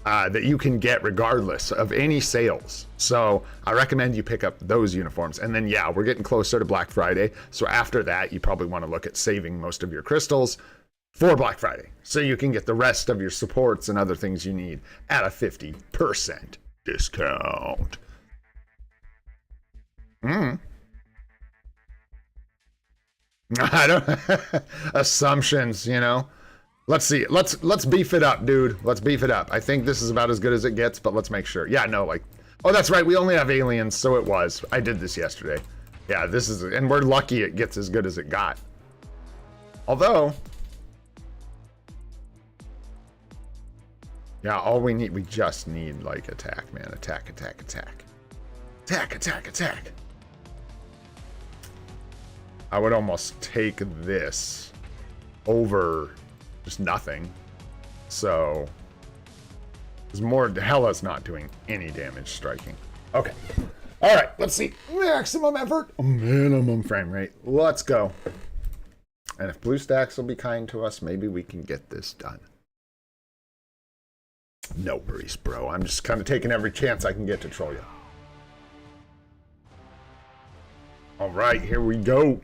Speaker 1: that you can get regardless of any sales. So I recommend you pick up those uniforms. And then, yeah, we're getting closer to Black Friday. So after that, you probably want to look at saving most of your crystals for Black Friday, so you can get the rest of your supports and other things you need at a 50% discount. I don't assumptions, you know. Let's see. Let's beef it up, dude. Let's beef it up. I think this is about as good as it gets, but let's make sure. Yeah, no, like, oh, that's right. We only have aliens, so it was. I did this yesterday. Yeah, this is, and we're lucky it gets as good as it got. Although, yeah, all we need, we just need, like, attack, man. Attack, attack, attack. Attack, attack, attack. I would almost take this over just nothing. So, there's more, Hela's not doing any damage striking. Okay. All right, let's see. Maximum effort, minimum frame rate. Let's go. And if BlueStacks will be kind to us, maybe we can get this done. No worries, bro. I'm just kind of taking every chance I can get to troll you. All right, here we go.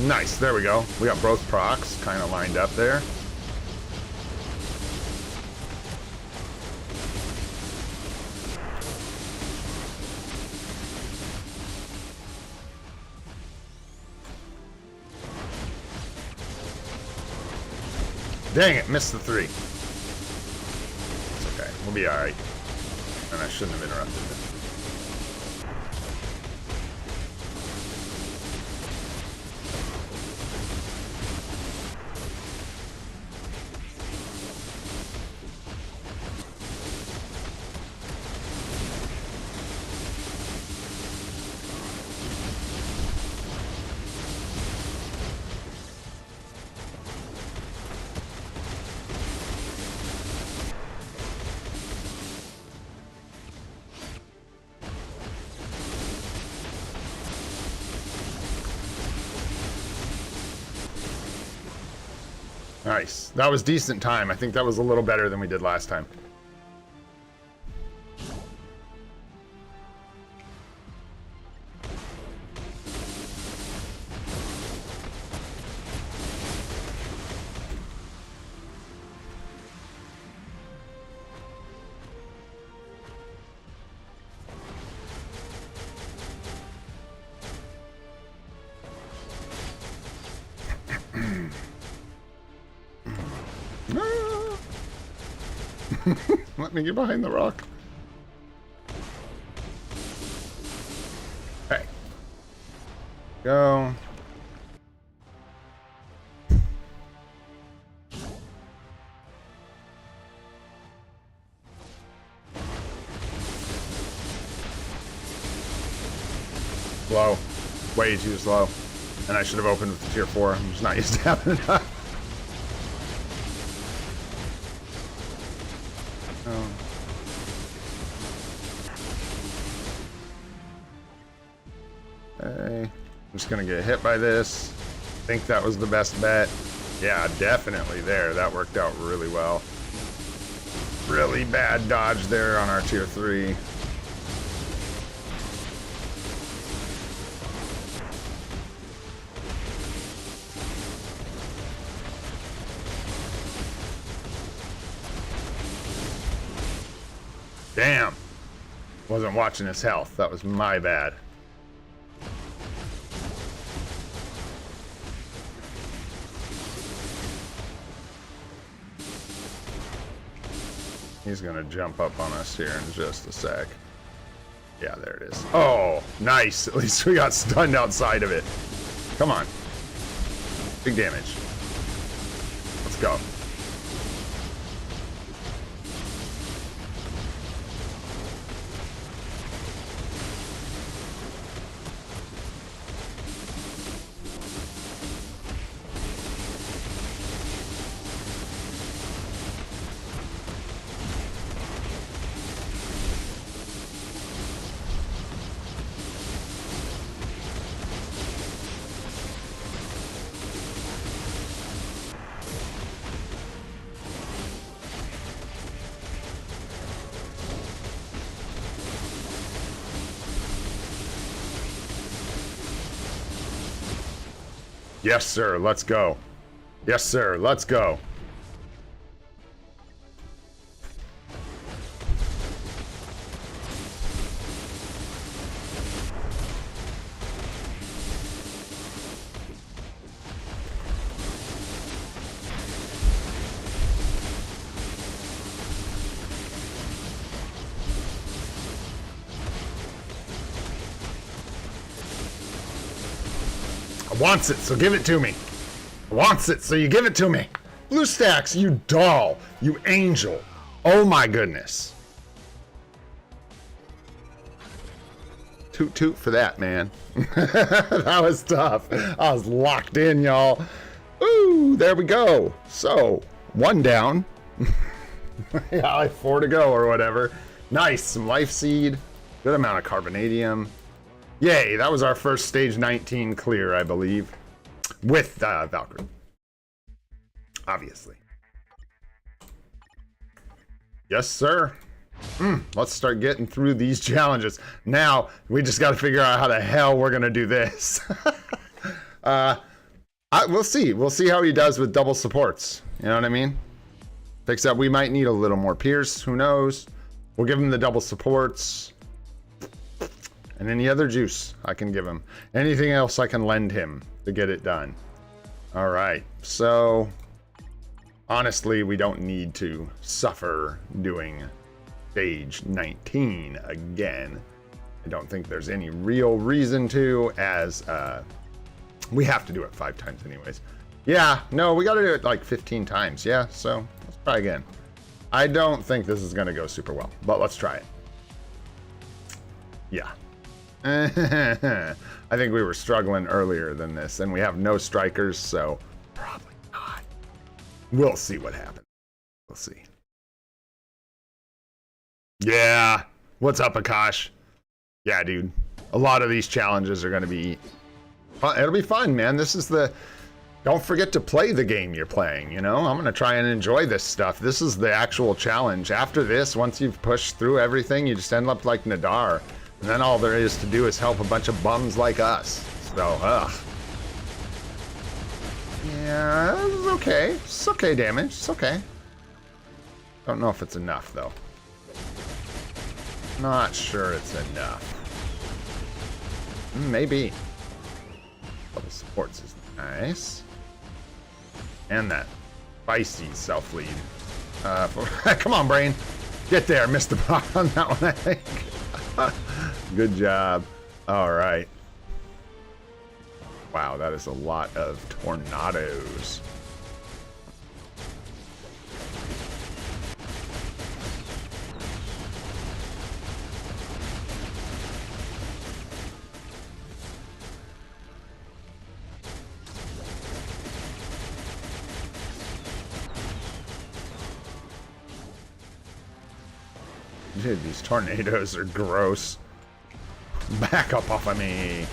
Speaker 1: Nice, there we go. We got both procs kind of lined up there. Dang it, missed the 3. It's okay, we'll be alright. And I shouldn't have interrupted it. Nice. That was decent time. I think that was a little better than we did last time. Let me get behind the rock. Okay. Go. Slow. Way too slow. And I should have opened with the tier 4. I'm just not used to having enough. Oh. Okay. I'm just gonna get hit by this. I think that was the best bet. Yeah, definitely there. That worked out really well. Really bad dodge there on our tier 3. Damn. Wasn't watching his health. That was my bad. He's gonna jump up on us here in just a sec. Yeah, there it is. Oh, nice. At least we got stunned outside of it. Come on. Big damage. Let's go. Yes, sir. Let's go. Yes, sir. Let's go. Wants it, so give it to me. Wants it, so you give it to me. Blue stacks, you doll, you angel. Oh my goodness. Toot toot for that, man. That was tough. I was locked in, y'all. Ooh, there we go. So, 1 down. Yeah, like 4 to go or whatever. Nice, some life seed. Good amount of carbonadium. Yay, that was our first stage 19 clear, I believe. With Valkyrie. Obviously. Yes, sir. Let's start getting through these challenges. Now, we just got to figure out how the hell we're going to do this. We'll see. We'll see how he does with double supports. You know what I mean? Except we might need a little more Pierce. Who knows? We'll give him the double supports. And any other juice I can give him. Anything else I can lend him to get it done. All right. So, honestly, we don't need to suffer doing stage 19 again. I don't think there's any real reason to, as we have to do it 5 times anyways. Yeah, no, we got to do it like 15 times. Yeah, so let's try again. I don't think this is going to go super well, but let's try it. Yeah. I think we were struggling earlier than this, and we have no strikers, so probably not. We'll see what happens. We'll see. Yeah. What's up, Akash? Yeah, dude. A lot of these challenges are going to be fun. It'll be fun, man. This is the... Don't forget to play the game you're playing, you know? I'm going to try and enjoy this stuff. This is the actual challenge. After this, once you've pushed through everything, you just end up like Nadar. And then all there is to do is help a bunch of bums like us. So, ugh. Yeah, it's okay. It's okay damage. It's okay. Don't know if it's enough, though. Not sure it's enough. Maybe. Double supports is nice. And that spicy self-lead. Come on, brain. Get there. Missed the block on that one, I think. Good job. All right. Wow, that is a lot of tornadoes. Dude, these tornadoes are gross. Back up off of me.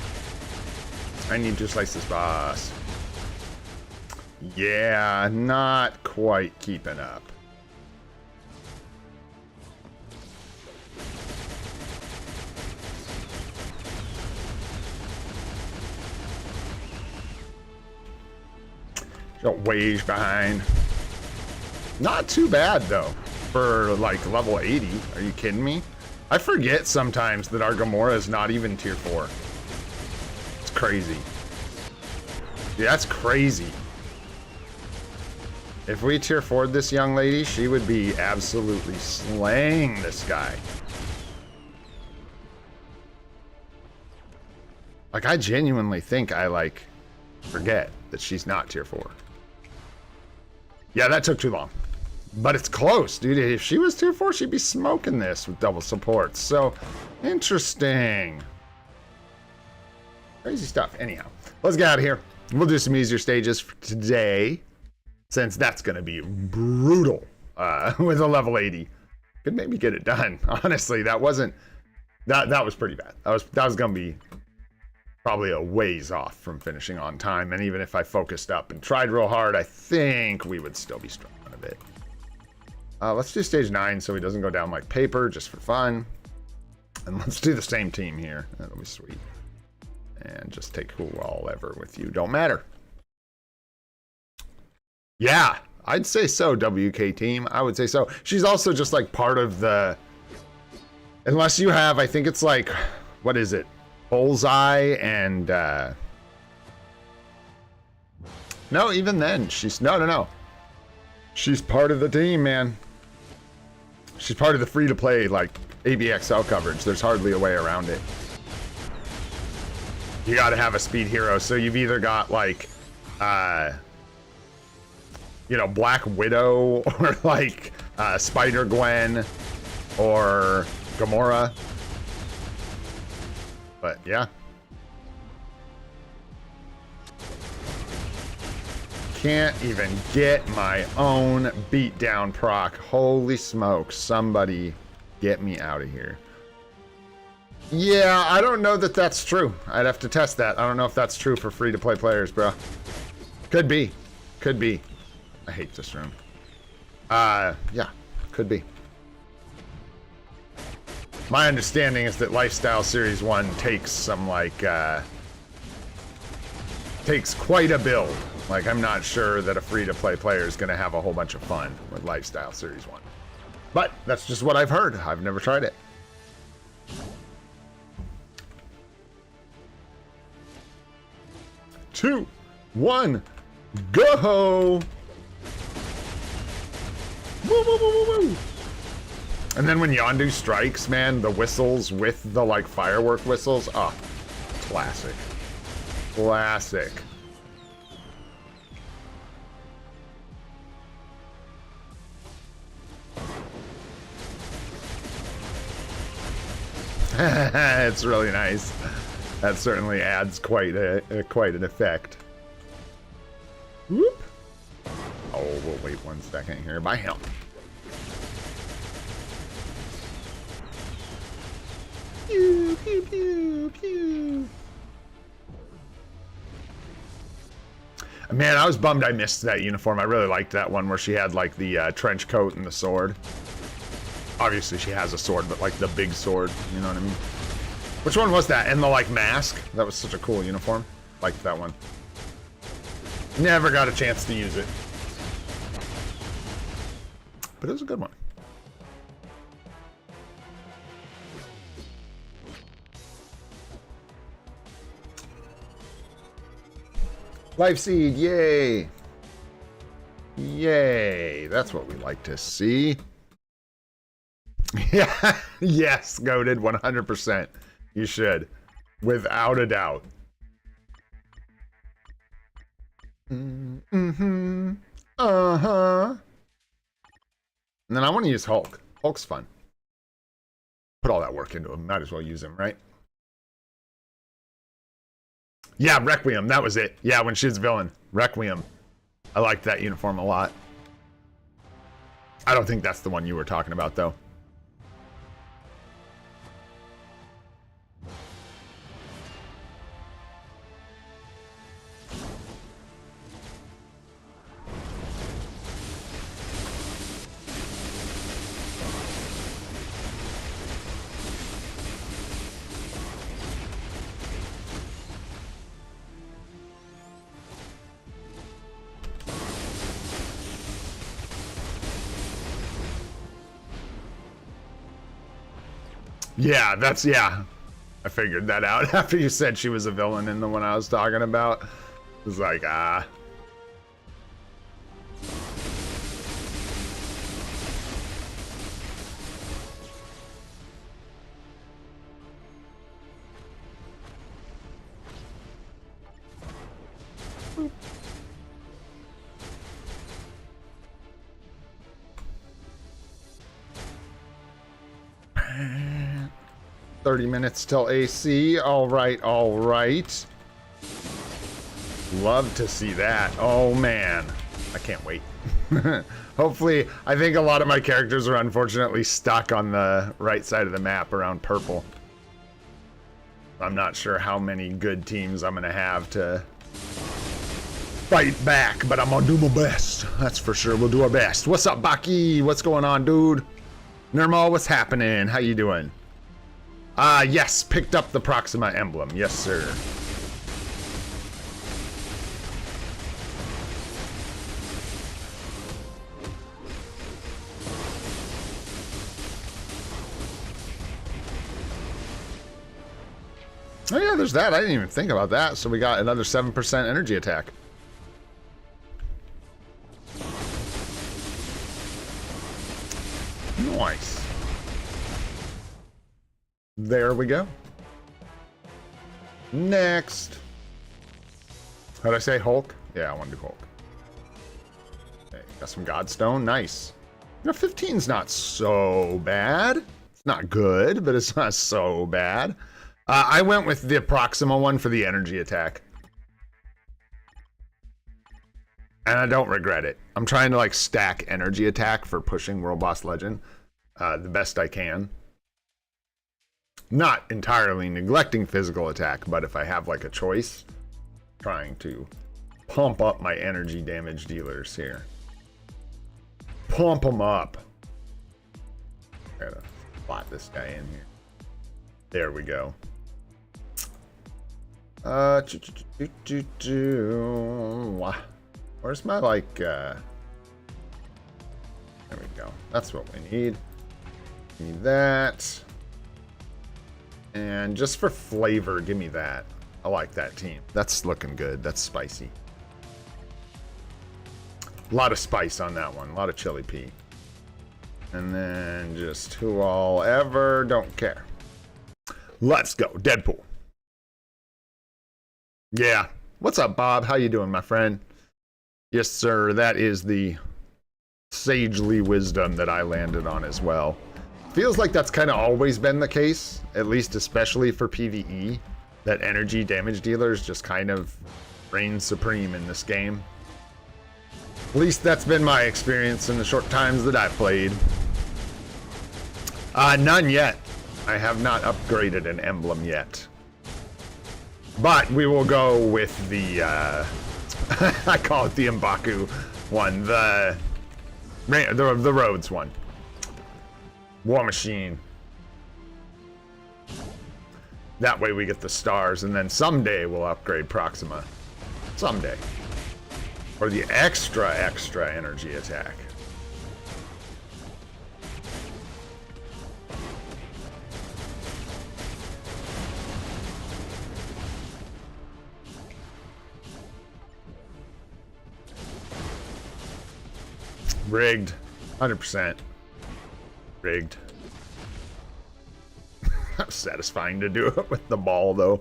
Speaker 1: I need to slice this boss. Yeah, not quite keeping up. Got Wage behind. Not too bad though, for like level 80. Are you kidding me? I forget sometimes that our Gamora is not even tier 4. It's crazy. Yeah, that's crazy. If we tier 4'd this young lady, she would be absolutely slaying this guy. Like, I genuinely think I, like, forget that she's not tier 4. Yeah, that took too long. But it's close, dude. If she was tier 4, she'd be smoking this with double support. So, interesting. Crazy stuff. Anyhow, let's get out of here. We'll do some easier stages for today, since that's going to be brutal with a level 80. Could maybe get it done. Honestly, that wasn't... That was pretty bad. That was going to be probably a ways off from finishing on time. And even if I focused up and tried real hard, I think we would still be struggling a bit. Let's do stage 9 so he doesn't go down like paper, just for fun. And let's do the same team here. That'll be sweet. And just take who all ever with you. Don't matter. Yeah, I'd say so, WK team. I would say so. She's also just like part of the... Unless you have, I think it's like... What is it? Bullseye and... No, even then. She's... No. She's part of the team, man. She's part of the free-to-play, like, ABXL coverage. There's hardly a way around it. You gotta have a speed hero. So you've either got, like, you know, Black Widow, or, like, Spider-Gwen, or Gamora. But, yeah. Can't even get my own beatdown proc. Holy smokes. Somebody get me out of here. Yeah, I don't know that that's true. I'd have to test that. I don't know if that's true for free-to-play players, bro. Could be. Could be. I hate this room. Yeah, could be. My understanding is that Lifestyle Series 1 takes some, like, takes quite a build. Like, I'm not sure that a free-to-play player is going to have a whole bunch of fun with Lifestyle Series 1. But that's just what I've heard. I've never tried it. Two, one, go! Woo, woo, woo, woo, woo. And then when Yondu strikes, man, the whistles with the, like, firework whistles. Ah, classic. Classic. It's really nice. That certainly adds quite an effect. Whoop. Oh, we'll wait 1 second here. By him. Pew, pew, pew, pew. Man, I was bummed I missed that uniform. I really liked that one where she had like the trench coat and the sword. Obviously she has a sword, but like the big sword, you know what I mean? Which one was that? And the like mask? That was such a cool uniform. Liked that one. Never got a chance to use it. But it was a good one. Life Seed, yay! Yay! That's what we like to see. Yeah, yes, goated 100%. You should, without a doubt. Mm-hmm. Uh-huh. And then I want to use Hulk. Hulk's fun. Put all that work into him. Might as well use him, right? Yeah, Requiem. That was it. Yeah, when she's villain. Requiem. I liked that uniform a lot. I don't think that's the one you were talking about, though. Yeah, that's, yeah. I figured that out after you said she was a villain in the one I was talking about. It was like, ah. Boop. 30 minutes till AC. All right, all right. Love to see that. Oh, man. I can't wait. Hopefully, I think a lot of my characters are unfortunately stuck on the right side of the map around purple. I'm not sure how many good teams I'm going to have to fight back, but I'm going to do my best. That's for sure. We'll do our best. What's up, Baki? What's going on, dude? Nirmal, what's happening? How you doing? Yes, picked up the Proxima emblem. Yes, sir. Oh yeah, there's that. I didn't even think about that. So we got another 7% energy attack. Nice. There we go. Next. How did I say Hulk? Yeah, I want to do Hulk. Okay, got some Godstone. Nice. You know, 15's not so bad. It's not good, but it's not so bad. I went with the Proxima one for the energy attack. And I don't regret it. I'm trying to like stack energy attack for pushing World Boss Legend the best I can. Not entirely neglecting physical attack, but if I have like a choice, trying to pump up my energy damage dealers here. Pump them up. Gotta plot this guy in here. There we go. Where's my like there we go. That's what we need. Need that. And just for flavor, give me that. I like that team. That's looking good. That's spicy. A lot of spice on that one. A lot of chili pea. And then just who all ever don't care. Let's go. Deadpool. Yeah. What's up, Bob? How you doing, my friend? Yes, sir. That is the sagely wisdom that I landed on as well. Feels like that's kind of always been the case, at least especially for PvE, that energy damage dealers just kind of reign supreme in this game. At least that's been my experience in the short times that I've played. None yet. I have not upgraded an emblem yet. But we will go with the, I call it the M'Baku one, the Rhodes one. War Machine. That way we get the stars, and then someday we'll upgrade Proxima. Someday. Or the extra energy attack. Rigged. 100%. Rigged. Satisfying to do it with the ball, though.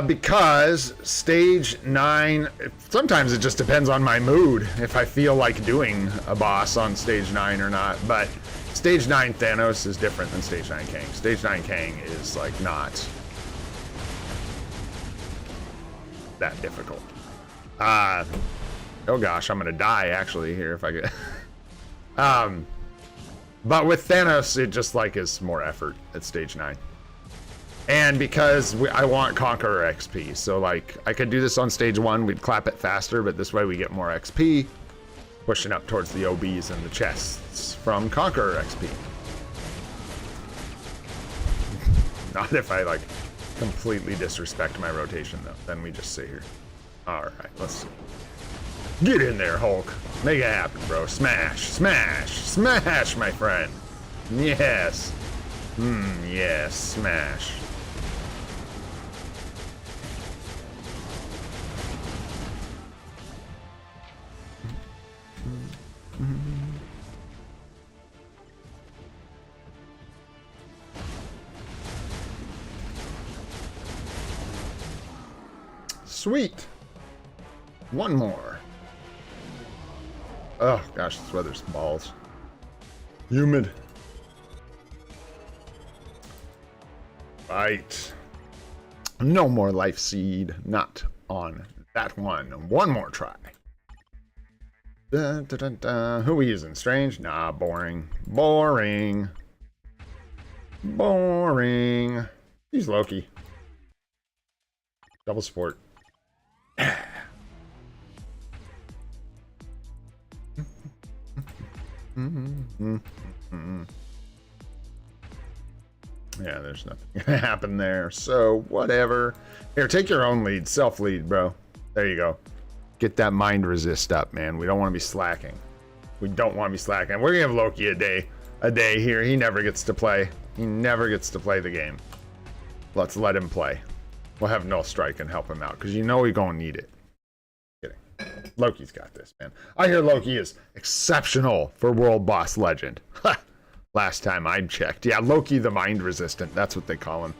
Speaker 1: Because stage 9, sometimes it just depends on my mood if I feel like doing a boss on stage 9 or not, but stage 9 Thanos is different than stage 9 Kang. Stage 9 Kang is like not that difficult. Oh gosh, I'm gonna die actually here if I get but with Thanos it just like is more effort at stage 9. And because I want Conqueror XP, so like I could do this on stage 1, we'd clap it faster, but this way we get more XP, pushing up towards the OBs and the chests from Conqueror XP. Not if I like completely disrespect my rotation though, then we just sit here. Alright, let's see. Get in there, Hulk. Make it happen, bro. Smash, smash, smash, my friend. Yes. Yes, smash. Sweet. One more. Oh gosh, this weather's balls. Humid. Right. No more life seed. Not on that one. One more try. Dun, dun, dun, dun. Who are we using? Strange? Nah, boring. Boring. Boring. Use Loki. Double support. Yeah, there's nothing gonna happen there, so whatever. Here, take your own lead, self-lead, bro. There you go. Get that mind resist up, man. We don't want to be slacking. We don't want to be slacking. We're gonna have Loki a day here. He never gets to play. He never gets to play the game. Let's let him play. We'll have Null Strike and help him out, because you know we're gonna need it. Kidding. Loki's got this, man. I hear Loki is exceptional for World Boss Legend. Ha! Last time I checked. Yeah, Loki the Mind Resistant. That's what they call him.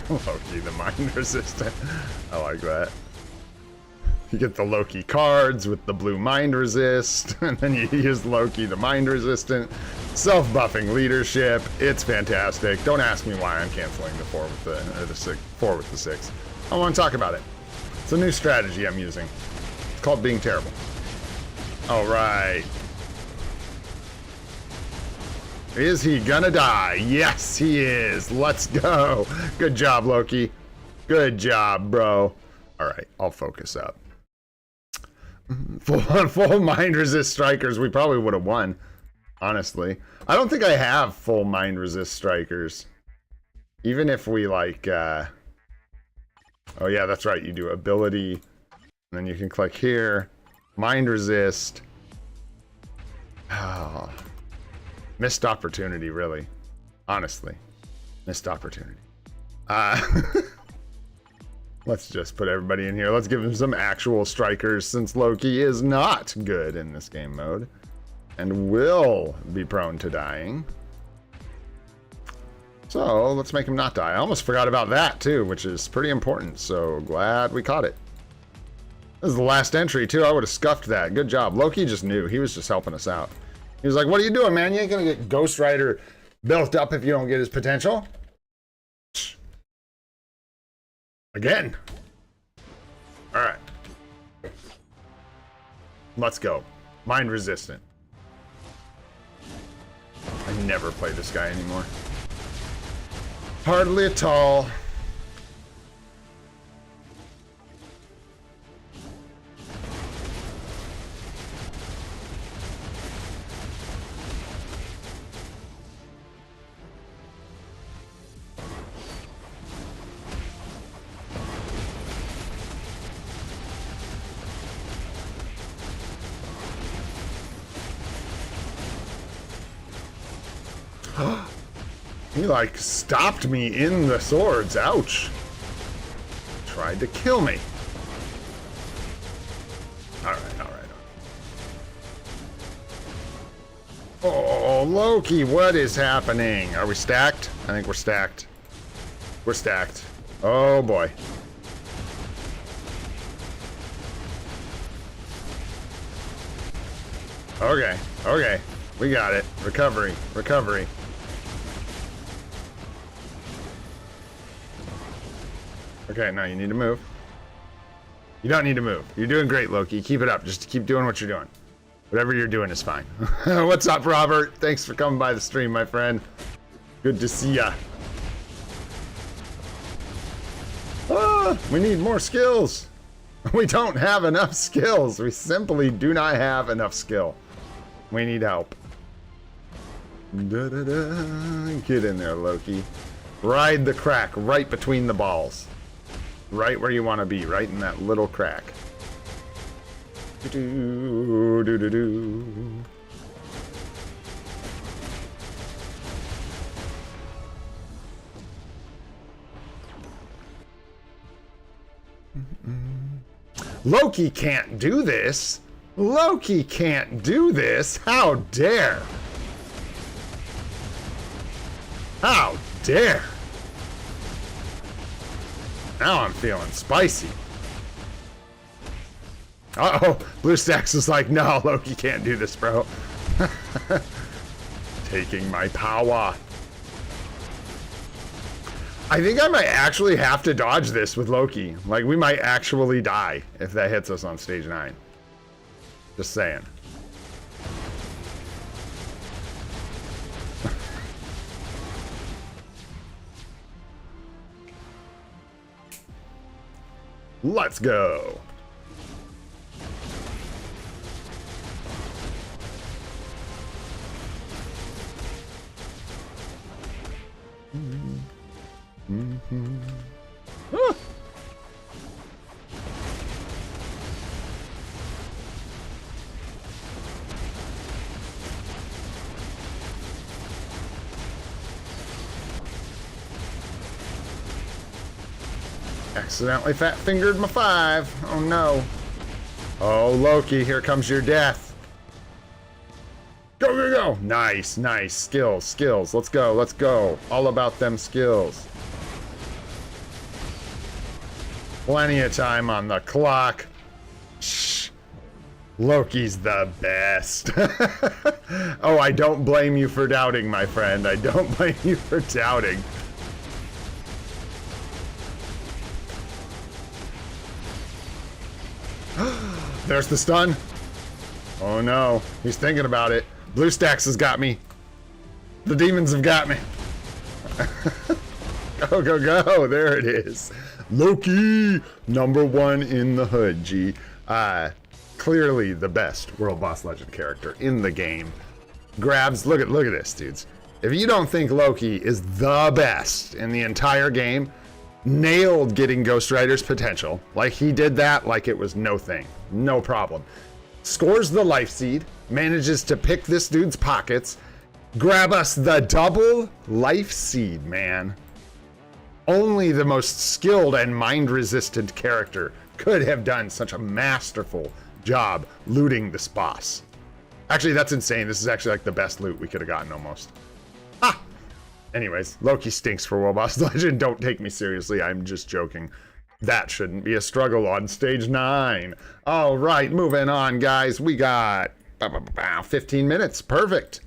Speaker 1: Loki the Mind Resistant. I like that. You get the Loki cards with the blue Mind Resist, and then you use Loki the Mind Resistant. Self-buffing leadership. It's fantastic. Don't ask me why I'm canceling the 4 with the, or the 6, 4 with the 6. I want to talk about it. It's a new strategy I'm using. It's called being terrible. All right. Is he gonna die? Yes, he is. Let's go. Good job, Loki. Good job, bro. All right, I'll focus up. Full mind resist strikers. We probably would have won, honestly. I don't think I have full mind resist strikers. Even if we like, oh yeah, that's right. You do ability, and then you can click here. Mind resist. Oh. Missed opportunity, really. Honestly. Missed opportunity. Let's just put everybody in here. Let's give him some actual strikers, since Loki is not good in this game mode and will be prone to dying. So let's make him not die. I almost forgot about that too, which is pretty important. So glad we caught it. This is the last entry too. I would have scuffed that. Good job. Loki just knew. He was just helping us out. He was like, what are you doing, man? You ain't gonna get Ghost Rider built up if you don't get his potential. Again. All right. Let's go. Mind resistant. I never play this guy anymore. Hardly at all. He like stopped me in the swords. Ouch. Tried to kill me. Alright, alright. Oh, Loki, what is happening? Are we stacked? I think we're stacked. We're stacked. Oh boy. Okay, okay. We got it. Recovery, recovery. Okay, now you need to move. You don't need to move. You're doing great, Loki. Keep it up. Just keep doing what you're doing. Whatever you're doing is fine. What's up, Robert? Thanks for coming by the stream, my friend. Good to see ya. Ah, we need more skills. We don't have enough skills. We simply do not have enough skill. We need help. Da, da, da. Get in there, Loki. Ride the crack right between the balls. Right where you want to be, right in that little crack. Do, do, do, do. Loki can't do this. Loki can't do this. How dare? How dare? Now I'm feeling spicy. Uh-oh, BlueStacks is like, no, Loki can't do this, bro. Taking my power. I think I might actually have to dodge this with Loki. Like, we might actually die if that hits us on stage 9. Just saying. Let's go. Ah. Accidentally fat fingered my 5. Oh no. Oh, Loki, here comes your death. Go, go, go. Nice, nice. Skills, skills. Let's go, let's go. All about them skills. Plenty of time on the clock. Shh. Loki's the best. Oh, I don't blame you for doubting, my friend. I don't blame you for doubting. There's the stun. Oh no, he's thinking about it. BlueStacks has got me. The demons have got me. Go, go, go. There it is. Loki, #1 in the hood, G. Clearly the best World Boss Legend character in the game. Grabs, look at this, dudes. If you don't think Loki is the best in the entire game, nailed getting Ghost Rider's potential. Like, he did that like it was no thing. No problem. Scores the life seed, manages to pick this dude's pockets, grab us the double life seed, man. Only the most skilled and mind-resistant character could have done such a masterful job looting this boss. Actually, that's insane. This is actually like the best loot we could have gotten almost. Ah! Anyways, Loki stinks for World Boss Legend. Don't take me seriously. I'm just joking. That shouldn't be a struggle on stage 9. All right, moving on, guys. We got 15 minutes. Perfect.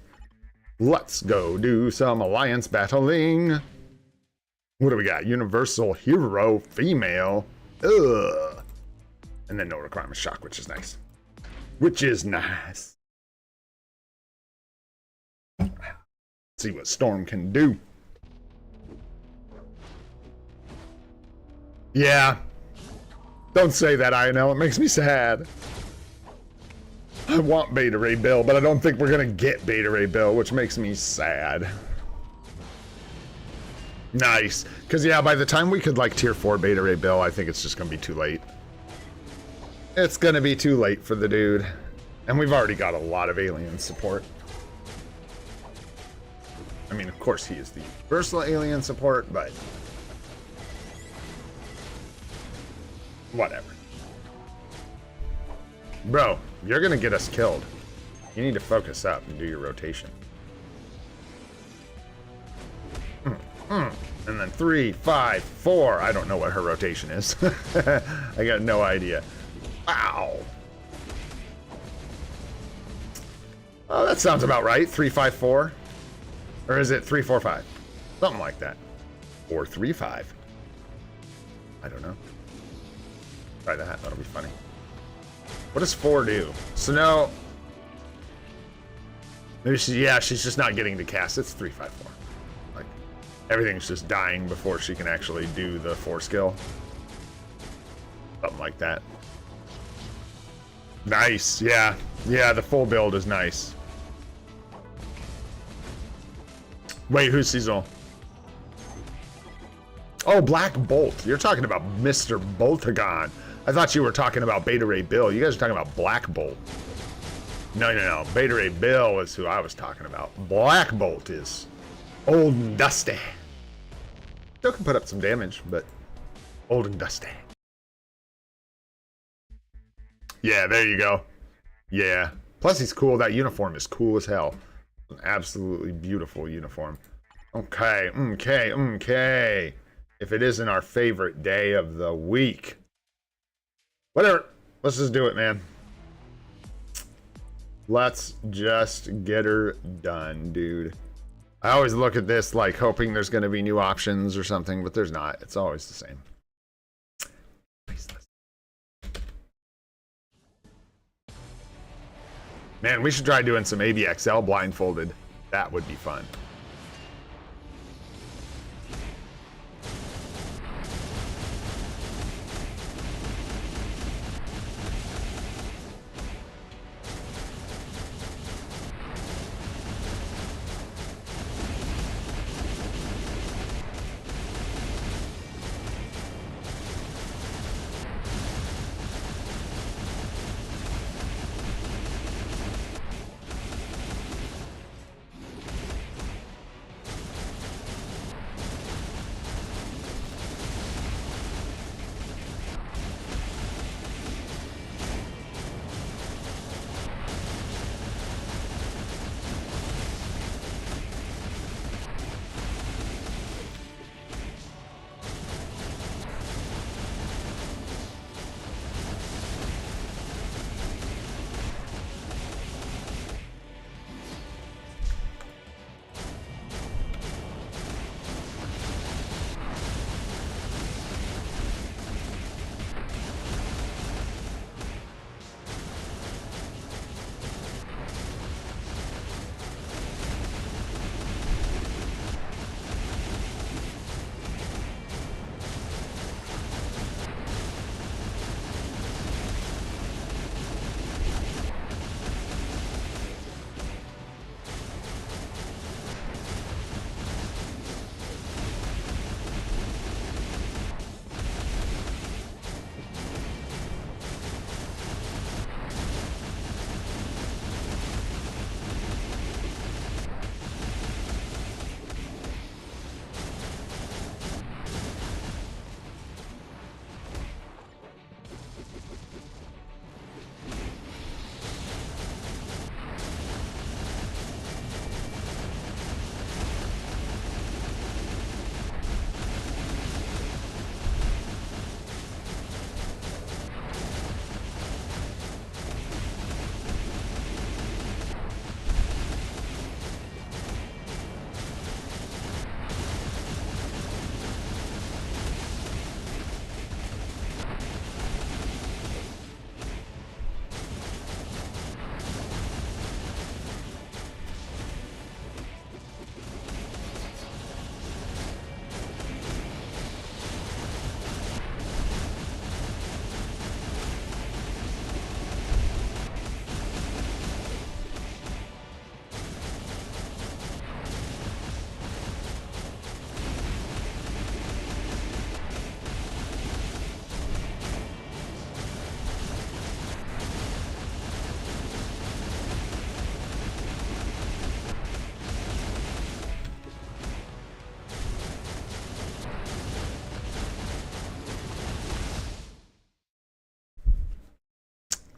Speaker 1: Let's go do some alliance battling. What do we got? Universal Hero Female. Ugh. And then no requirement shock, which is nice. Which is nice. See what Storm can do. Yeah. Don't say that, INL. It makes me sad. I want Beta Ray Bill, but I don't think we're gonna get Beta Ray Bill, which makes me sad. Nice. Because, yeah, by the time we could, like, tier 4 Beta Ray Bill, I think it's just gonna be too late. It's gonna be too late for the dude. And we've already got a lot of alien support. I mean, of course, he is the universal alien support, but whatever. Bro, you're gonna get us killed. You need to focus up and do your rotation. And then 3, 5, 4. I don't know what her rotation is. I got no idea. Wow. Oh, that sounds about right. 3, 5, 4. Or is it 3, 4, 5? Something like that. Or 3, 5. I don't know. Try that. That'll be funny. What does 4 do? So now, Maybe yeah, she's just not getting to cast. It's 3-5-4. Like, everything's just dying before she can actually do the 4 skill. Something like that. Nice, yeah. Yeah, the full build is nice. Wait, who's seasonal? Oh, Black Bolt. You're talking about Mr. Boltagon. I thought you were talking about Beta Ray Bill. You guys are talking about Black Bolt. No. Beta Ray Bill is who I was talking about. Black Bolt is old and dusty. Still can put up some damage, but old and dusty. Yeah, there you go. Yeah. Plus he's cool. That uniform is cool as hell. An absolutely beautiful uniform. Okay. If it isn't our favorite day of the week. Whatever. Let's just do it, man. Let's just get her done, dude. I always look at this like hoping there's going to be new options or something, but there's not. It's always the same. Man, we should try doing some ABXL blindfolded. That would be fun.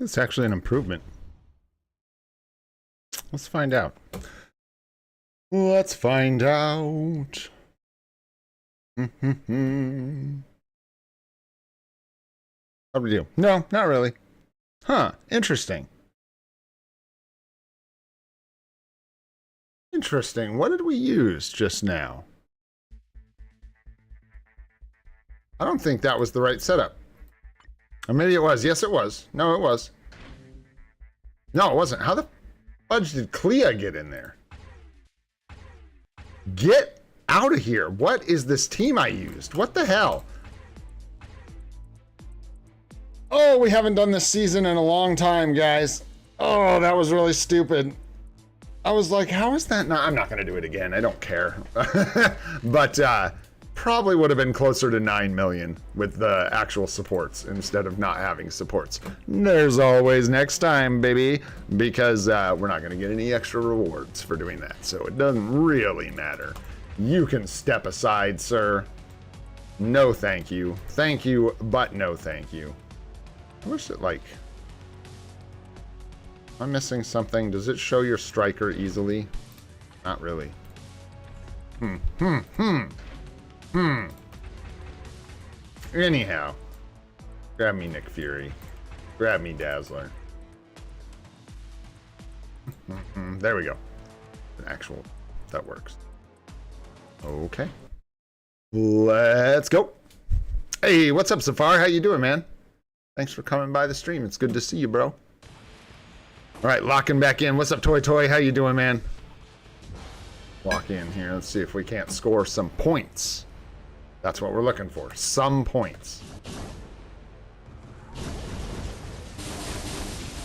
Speaker 1: It's actually an improvement. Let's find out. Let's find out. How do we do? No, not really. Huh, interesting. Interesting. What did we use just now? I don't think that was the right setup. Or maybe it was. Yes, it was. No, it was. No, it wasn't. How the... fudge did Clea get in there? Get out of here. What is this team I used? What the hell? Oh, we haven't done this season in a long time, guys. Oh, that was really stupid. I was like, how is that not? I'm not going to do it again. I don't care. But probably would have been closer to 9 million with the actual supports instead of not having supports. There's always next time, baby, because we're not going to get any extra rewards for doing that. So it doesn't really matter. You can step aside, sir. No, thank you. Thank you, but no, thank you. I wish it, like... Am I missing something? Does it show your striker easily? Not really. Anyhow. Grab me Nick Fury. Grab me Dazzler. There we go. An actual... That works. Okay. Let's go. Hey, what's up, Safar? How you doing, man? Thanks for coming by the stream. It's good to see you, bro. All right, locking back in. What's up, Toy Toy? How you doing, man? Lock in here. Let's see if we can't score some points. That's what we're looking for. Some points.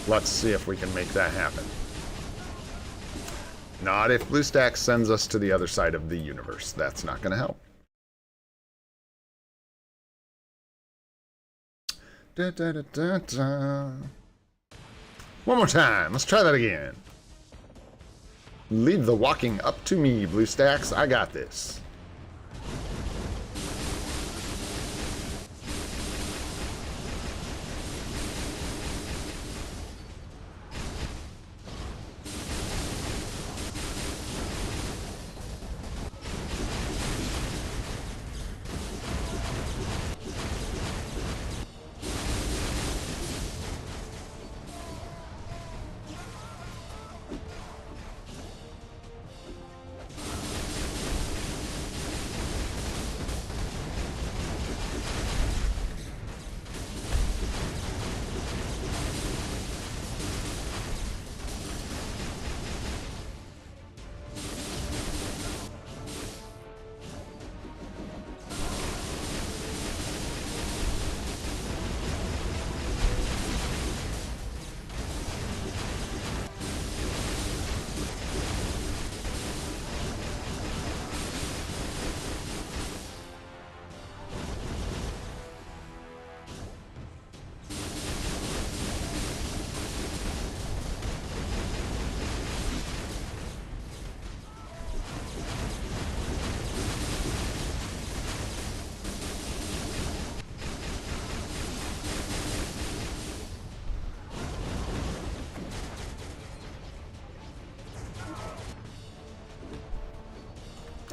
Speaker 1: Let's see if we can make that happen. Not if BlueStacks sends us to the other side of the universe. That's not going to help. Da, da, da, da, da. One more time. Let's try that again. Leave the walking up to me, BlueStacks. I got this.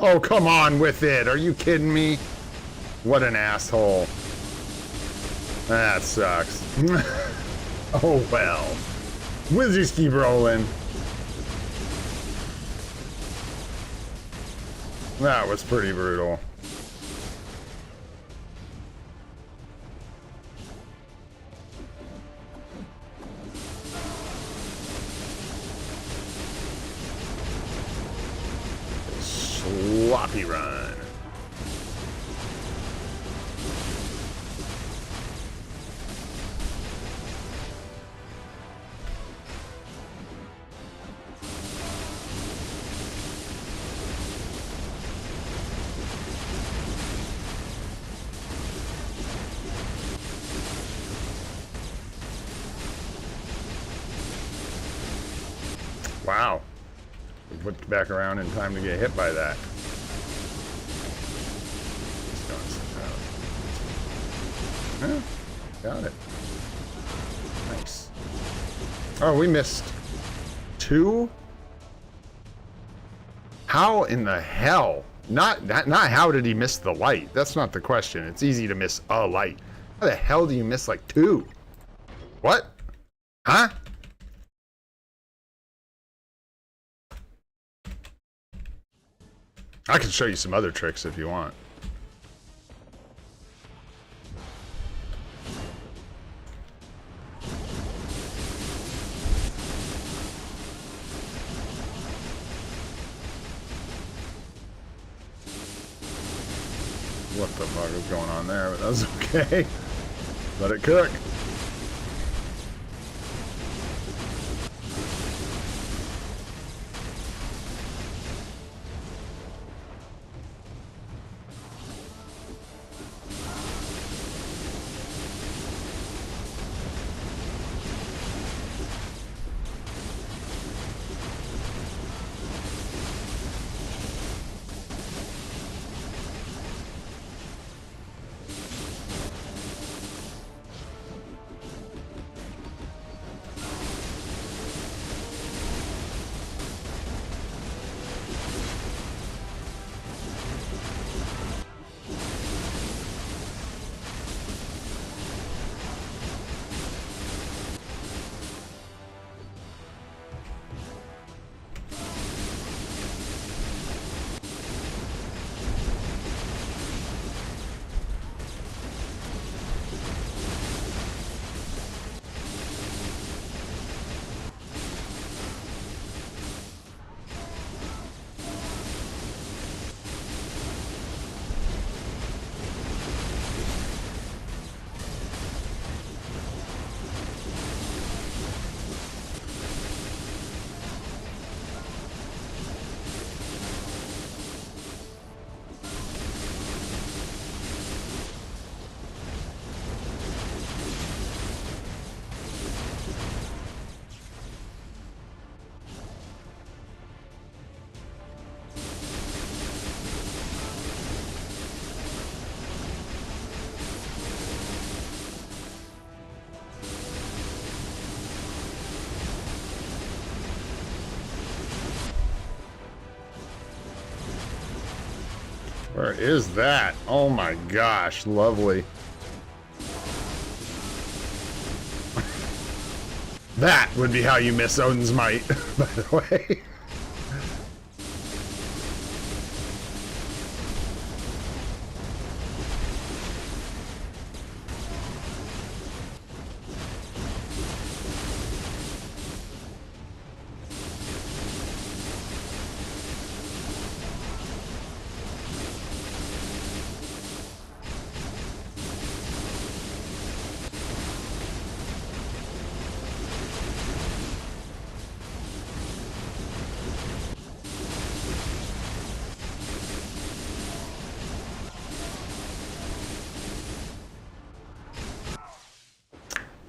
Speaker 1: Oh, come on with it. Are you kidding me? What an asshole. That sucks. Oh, well. We'll just keep rolling. That was pretty brutal. Sloppy run. Wow. We whipped back around in time to get hit by that. Huh? Got it. Nice. Oh, we missed 2? How in the hell? Not how did he miss the light? That's not the question. It's easy to miss a light. How the hell do you miss like 2? What? Huh? I can show you some other tricks if you want. what the fuck is going on there, but that's okay. Let it cook. Where is that? Oh my gosh, lovely. That would be how you miss Odin's Might, by the way.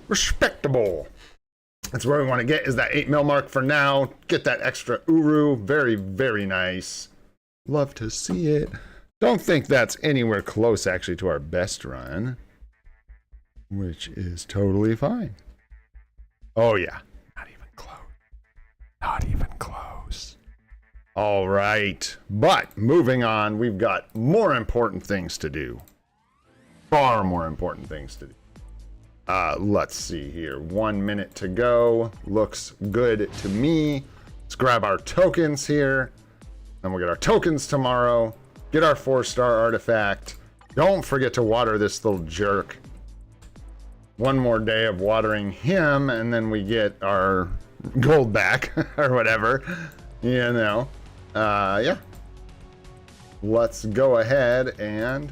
Speaker 1: Respectable. That's where we want to get, is that 8 mil mark for now. Get that extra Uru. Very, very nice. Love to see it. Don't think that's anywhere close actually to our best run, which is totally fine. Oh yeah, not even close. Not even close. All right, but moving on, we've got more important things to do. Far more important things to do. Let's see here. 1 minute to go. Looks good to me. Let's grab our tokens here. Then we'll get our tokens tomorrow. Get our 4-star artifact. Don't forget to water this little jerk. One more day of watering him, and then we get our gold back, or whatever. You know. Yeah. Let's go ahead and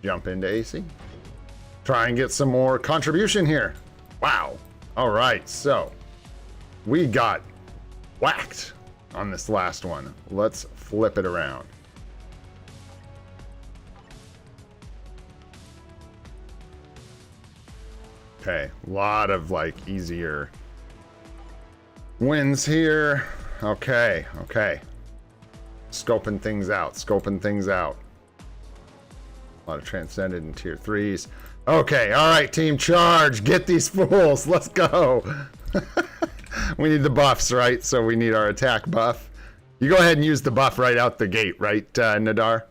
Speaker 1: jump into AC. Try and get some more contribution here. Wow. All right, so we got whacked on this last one. Let's flip it around. Okay, a lot of like easier wins here. Okay, okay. Scoping things out, scoping things out. A lot of Transcended and tier 3s. Okay, all right, team, charge. Get these fools. Let's go. We need the buffs, right? So we need our attack buff. You go ahead and use the buff right out the gate, right, Nadar?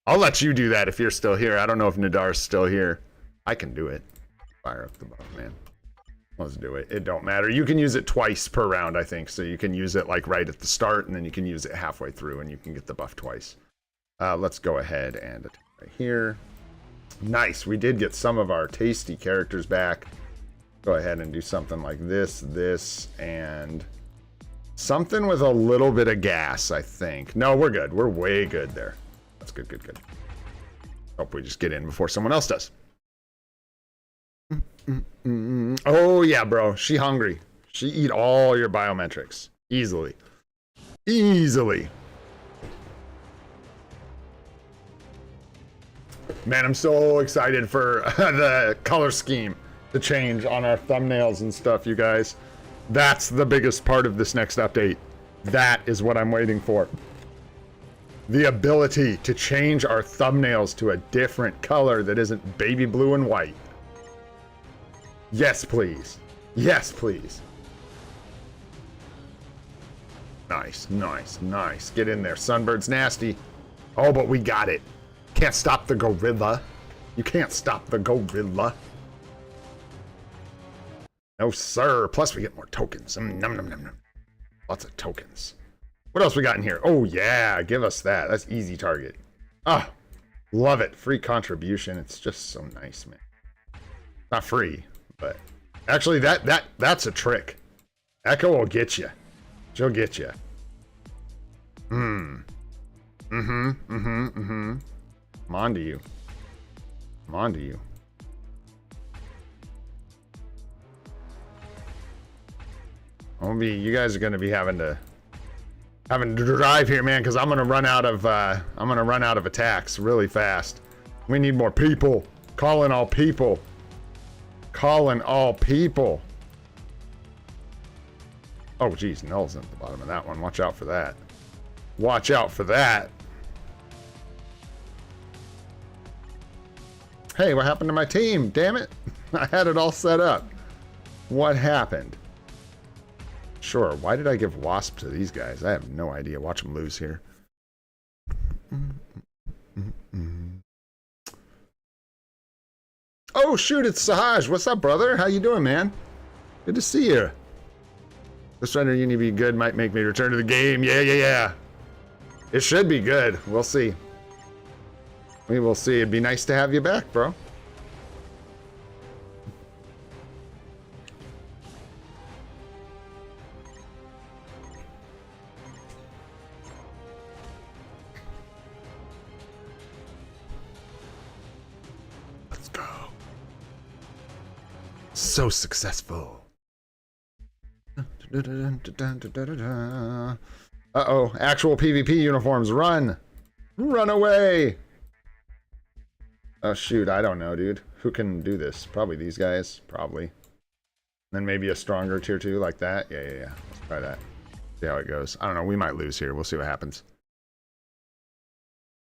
Speaker 1: I'll let you do that if you're still here. I don't know if Nadar's still here. I can do it. Fire up the buff, man. Let's do it. It don't matter. You can use it twice per round, I think. So you can use it like right at the start, and then you can use it halfway through, and you can get the buff twice. Let's go ahead and attack right here. Nice. We did get some of our tasty characters back. Go ahead and do something like this, and something with a little bit of gas, I think. No, we're good. We're way good there. That's good, good, good. Hope we just get in before someone else does. Oh, yeah, bro. She hungry. She eat all your biometrics. Easily. Easily. Man, I'm so excited for the color scheme to change on our thumbnails and stuff, you guys. That's the biggest part of this next update. That is what I'm waiting for. The ability to change our thumbnails to a different color that isn't baby blue and white. Yes, please. Yes, please. Nice, nice, nice. Get in there. Sunbird's nasty. Oh, but we got it. Can't stop the gorilla. You can't stop the gorilla. No, sir. Plus, we get more tokens. Nom, nom, nom, nom. Lots of tokens. What else we got in here? Oh, yeah. Give us that. That's easy target. Ah, love it. Free contribution. It's just so nice, man. Not free, but actually, that's a trick. Echo will get you. She'll get you. Come on to you. Come on to you. You guys are gonna be having to drive here, man, because I'm gonna run out of attacks really fast. We need more people. Calling all people. Calling all people. Oh, geez, Null's at the bottom of that one. Watch out for that. Watch out for that. Hey, what happened to my team? Damn it. I had it all set up. What happened? Sure, why did I give Wasp to these guys? I have no idea. Watch them lose here. Oh, shoot, it's Sahaj. What's up, brother? How you doing, man? Good to see you. This render uni be good might make me return to the game. Yeah. It should be good. We'll see. We will see. It'd be nice to have you back, bro. Let's go. So successful. Uh-oh. Actual PvP uniforms. Run. Run away. Oh, shoot. I don't know, dude. Who can do this? Probably these guys. Probably. Then maybe a stronger tier 2 like that. Yeah. Let's try that. See how it goes. I don't know. We might lose here. We'll see what happens.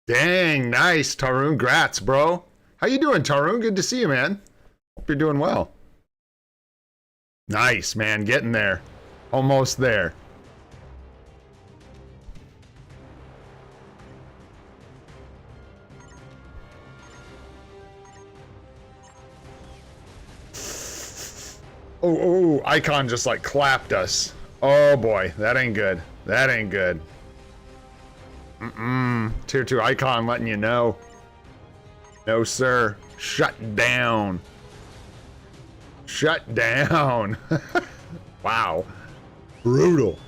Speaker 1: Dang. Nice, Tarun. Grats, bro. How you doing, Tarun? Good to see you, man. Hope you're doing well. Nice, man. Getting there. Almost there. Oh, Icon just like clapped us. Oh boy, that ain't good. That ain't good. Tier 2 Icon letting you know. No, sir. Shut down. Shut down. Wow. Brutal.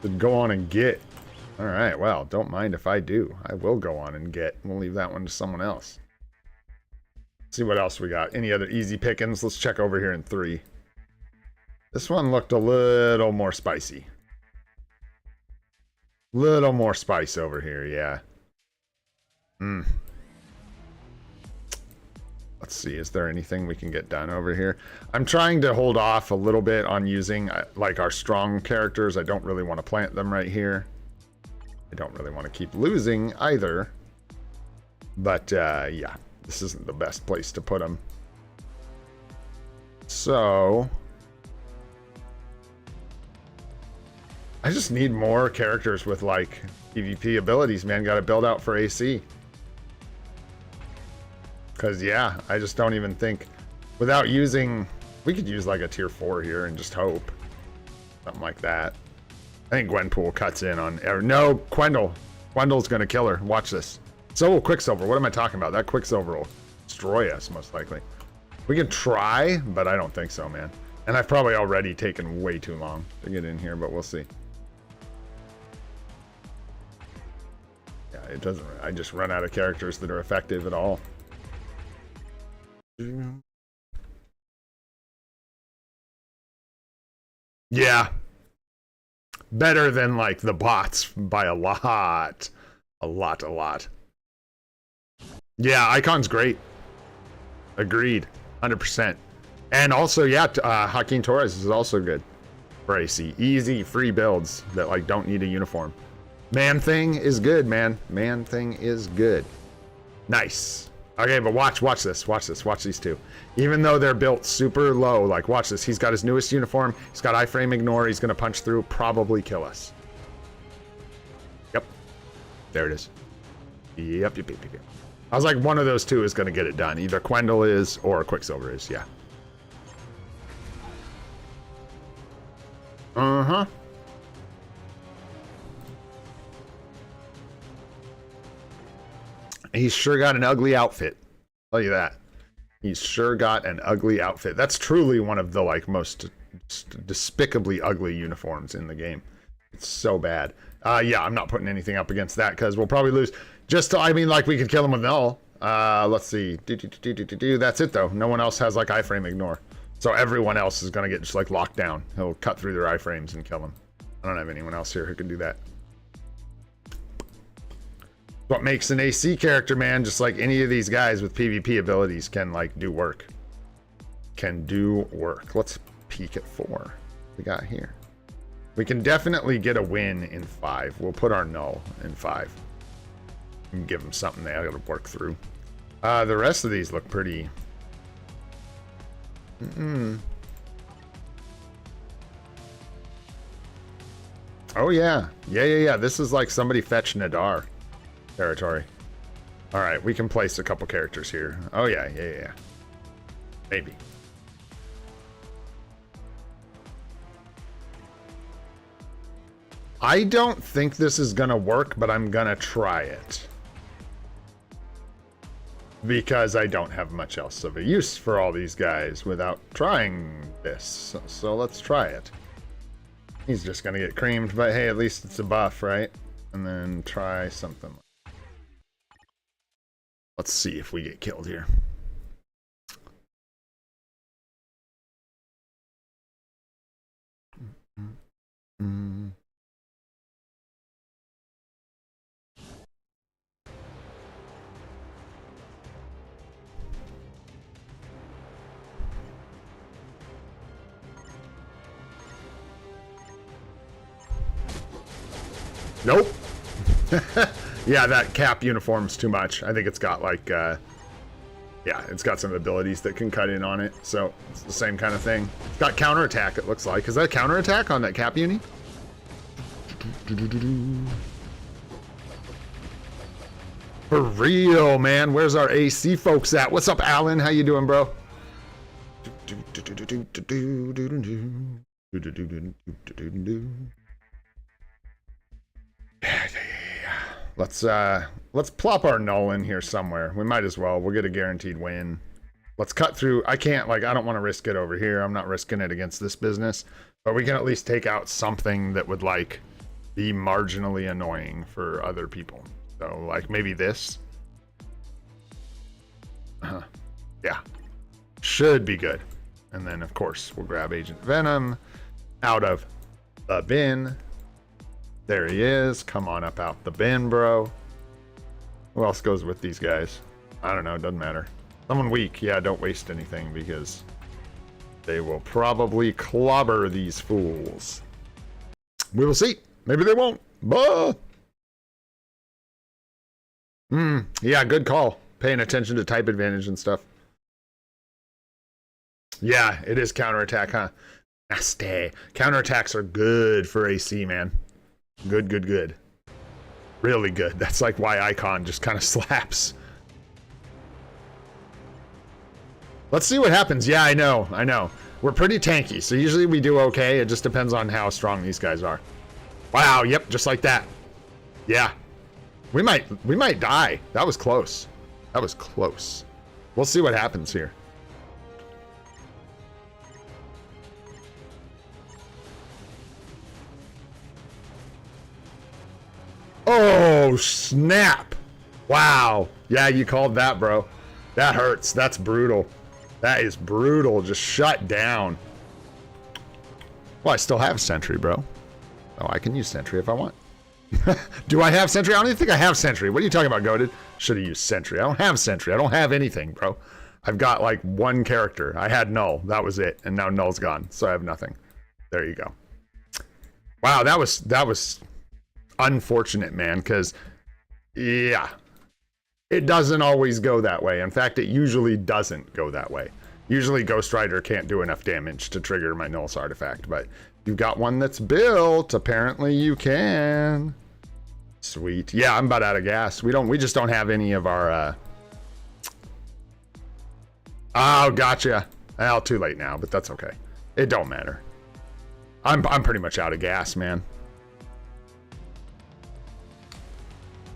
Speaker 1: Should go on and get. All right, well, don't mind if I do. I will go on and get. We'll leave that one to someone else. See what else we got. Any other easy pickings? Let's check over here in 3. This one looked a little more spicy. Little more spice over here, yeah. Let's see, is there anything we can get done over here? I'm trying to hold off a little bit on using like our strong characters. I don't really want to plant them right here. I don't really want to keep losing either. But yeah, this isn't the best place to put them. So I just need more characters with like PvP abilities, man. Got to build out for AC. Because, yeah, I just don't even think, without using, we could use like a tier 4 here and just hope. Something like that. I think Gwenpool cuts in on, no, Quendel. Quendel's going to kill her. Watch this. So will Quicksilver. What am I talking about? That Quicksilver will destroy us, most likely. We can try, but I don't think so, man. And I've probably already taken way too long to get in here, but we'll see. Yeah, it doesn't. I just run out of characters that are effective at all. Yeah. Better than like the bots by a lot. A lot. Yeah, Icon's great. Agreed. 100%. And also, yeah, Joaquin Torres is also good for AC. Easy, free builds that like don't need a uniform. Man Thing is good, man. Man Thing is good. Nice. Okay, but watch this. Watch these two. Even though they're built super low, like watch this. He's got his newest uniform. He's got iframe ignore. He's gonna punch through, probably kill us. Yep. There it is. Yep. I was like, one of those two is gonna get it done. Either Quendel is or Quicksilver is, yeah. Uh-huh. He's sure got an ugly outfit. I'll tell you that. He's sure got an ugly outfit. That's truly one of the like most despicably ugly uniforms in the game. It's so bad. Yeah, I'm not putting anything up against that because we'll probably lose. I mean, like we could kill him with null. Let's see. That's it though. No one else has like iframe ignore. So everyone else is gonna get just like locked down. He'll cut through their iframes and kill them. I don't have anyone else here who can do that. What makes an AC character, man, just like any of these guys with PvP abilities can like do work. Let's peek at 4. We got here. We can definitely get a win in 5. We'll put our null in 5. And give them something they gotta work through. The rest of these look pretty. Oh yeah. Yeah. This is like somebody fetch Nadar territory. All right, we can place a couple characters here. Oh yeah. Maybe. I don't think this is gonna work, but I'm gonna try it. Because I don't have much else of a use for all these guys without trying this. So let's try it. He's just gonna get creamed, but hey, at least it's a buff, right? And then try something. Let's see if we get killed here. Nope. Yeah, that cap uniform's too much. I think it's got like, yeah, it's got some abilities that can cut in on it. So it's the same kind of thing. It's got counterattack, it looks like. Is that counterattack on that cap uni? For real, man. Where's our AC folks at? What's up, Alan? How you doing, bro? Let's plop our null in here somewhere. We might as well. We'll get a guaranteed win. Let's cut through. I don't want to risk it over here. I'm not risking it against this business. But we can at least take out something that would like be marginally annoying for other people. So like maybe this. Yeah. Should be good. And then of course we'll grab Agent Venom out of the bin. There he is. Come on up out the bin, bro. Who else goes with these guys? I don't know. It doesn't matter. Someone weak. Yeah, don't waste anything because they will probably clobber these fools. We will see. Maybe they won't. Bah! Yeah, good call. Paying attention to type advantage and stuff. Yeah, it is counterattack, huh? Nasty. Counterattacks are good for AC, man. Good. Really good. That's like why Icon just kind of slaps. Let's see what happens. Yeah, I know. We're pretty tanky, so usually we do okay. It just depends on how strong these guys are. Wow, yep, just like that. Yeah. We might die. That was close. We'll see what happens here. Oh, Oh, snap. Wow. Yeah, you called that, bro. That hurts. That's brutal. That is brutal. Just shut down. Well, I still have Sentry, bro. Oh, I can use Sentry if I want. Do I have Sentry? I don't even think I have Sentry. What are you talking about, Goated? Should have used Sentry. I don't have Sentry. I don't have anything, bro. I've got like one character. I had Null. That was it. And now Null's gone. So I have nothing. There you go. Wow, that was unfortunate, man, because yeah. It doesn't always go that way. In fact, it usually doesn't go that way. Usually Ghost Rider can't do enough damage to trigger my Null's artifact, but you've got one that's built. Apparently you can. Sweet. Yeah, I'm about out of gas. We just don't have any of our Oh, gotcha. Well, too late now, but that's okay. It don't matter. I'm pretty much out of gas, man.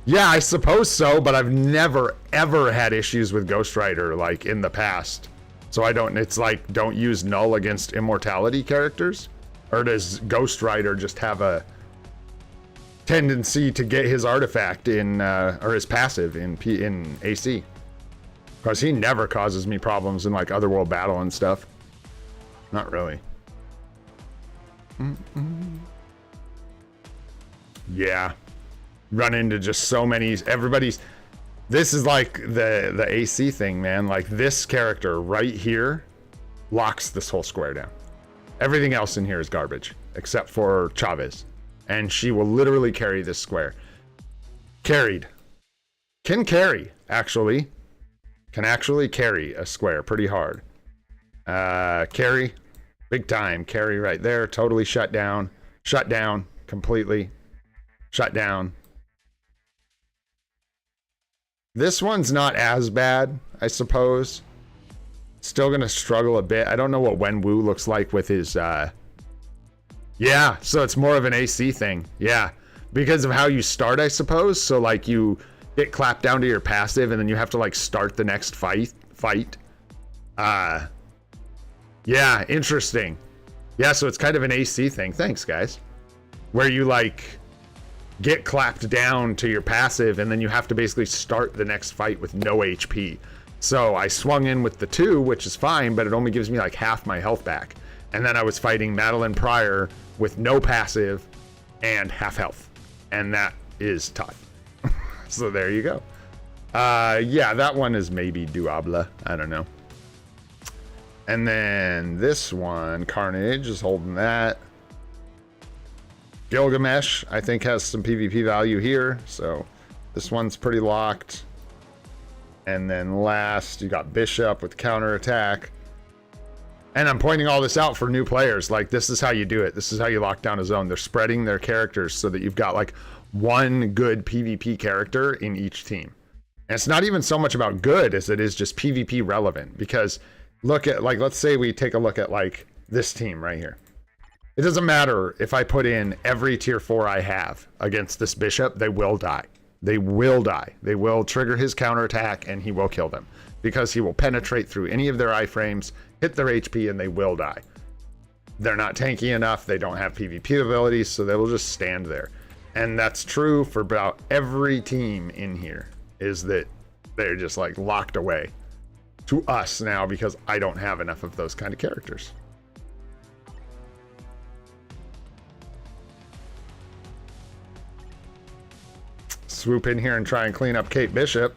Speaker 1: Yeah, I suppose so, but I've never ever had issues with Ghost Rider like in the past. So I don't, it's like, don't use Null against immortality characters? Or does Ghost Rider just have a tendency to get his artifact in, or his passive in AC? Because he never causes me problems in like Otherworld Battle and stuff. Not really. Yeah. Run into just so many, this is like the AC thing, man. Like this character right here locks this whole square down. Everything else in here is garbage except for Chavez, and she will literally carry this square. Carried. Can carry, actually. Can actually carry a square pretty hard. Carry, big time. Carry right there, totally shut down completely. Shut down. This one's not as bad, I suppose. Still gonna struggle a bit. I don't know what Wenwu looks like with his, yeah, so it's more of an AC thing. Yeah, because of how you start, I suppose. So like you get clapped down to your passive and then you have to like start the next fight. Yeah, interesting. Yeah, so it's kind of an AC thing. Thanks, guys. Where you like get clapped down to your passive and then you have to basically start the next fight with no HP. So I swung in with the 2, which is fine, but it only gives me like half my health back. And then I was fighting Madeline Pryor with no passive and half health. And that is tough. So there you go. Yeah, that one is maybe doable. I don't know. And then this one, Carnage is holding that. Gilgamesh, I think, has some PvP value here, so this one's pretty locked. And then last, you got Bishop with counterattack. And I'm pointing all this out for new players. Like, this is how you do it. This is how you lock down a zone. They're spreading their characters so that you've got, like, one good PvP character in each team. And it's not even so much about good as it is just PvP relevant. Because, look at, like, let's say we take a look at, like, this team right here. It doesn't matter if I put in every tier 4 I have against this Bishop, they will die. They will die. They will trigger his counterattack and he will kill them. Because he will penetrate through any of their iframes, hit their HP, and they will die. They're not tanky enough, they don't have PvP abilities, so they will just stand there. And that's true for about every team in here, is that they're just like locked away to us now because I don't have enough of those kind of characters. Swoop in here and try and clean up Kate Bishop.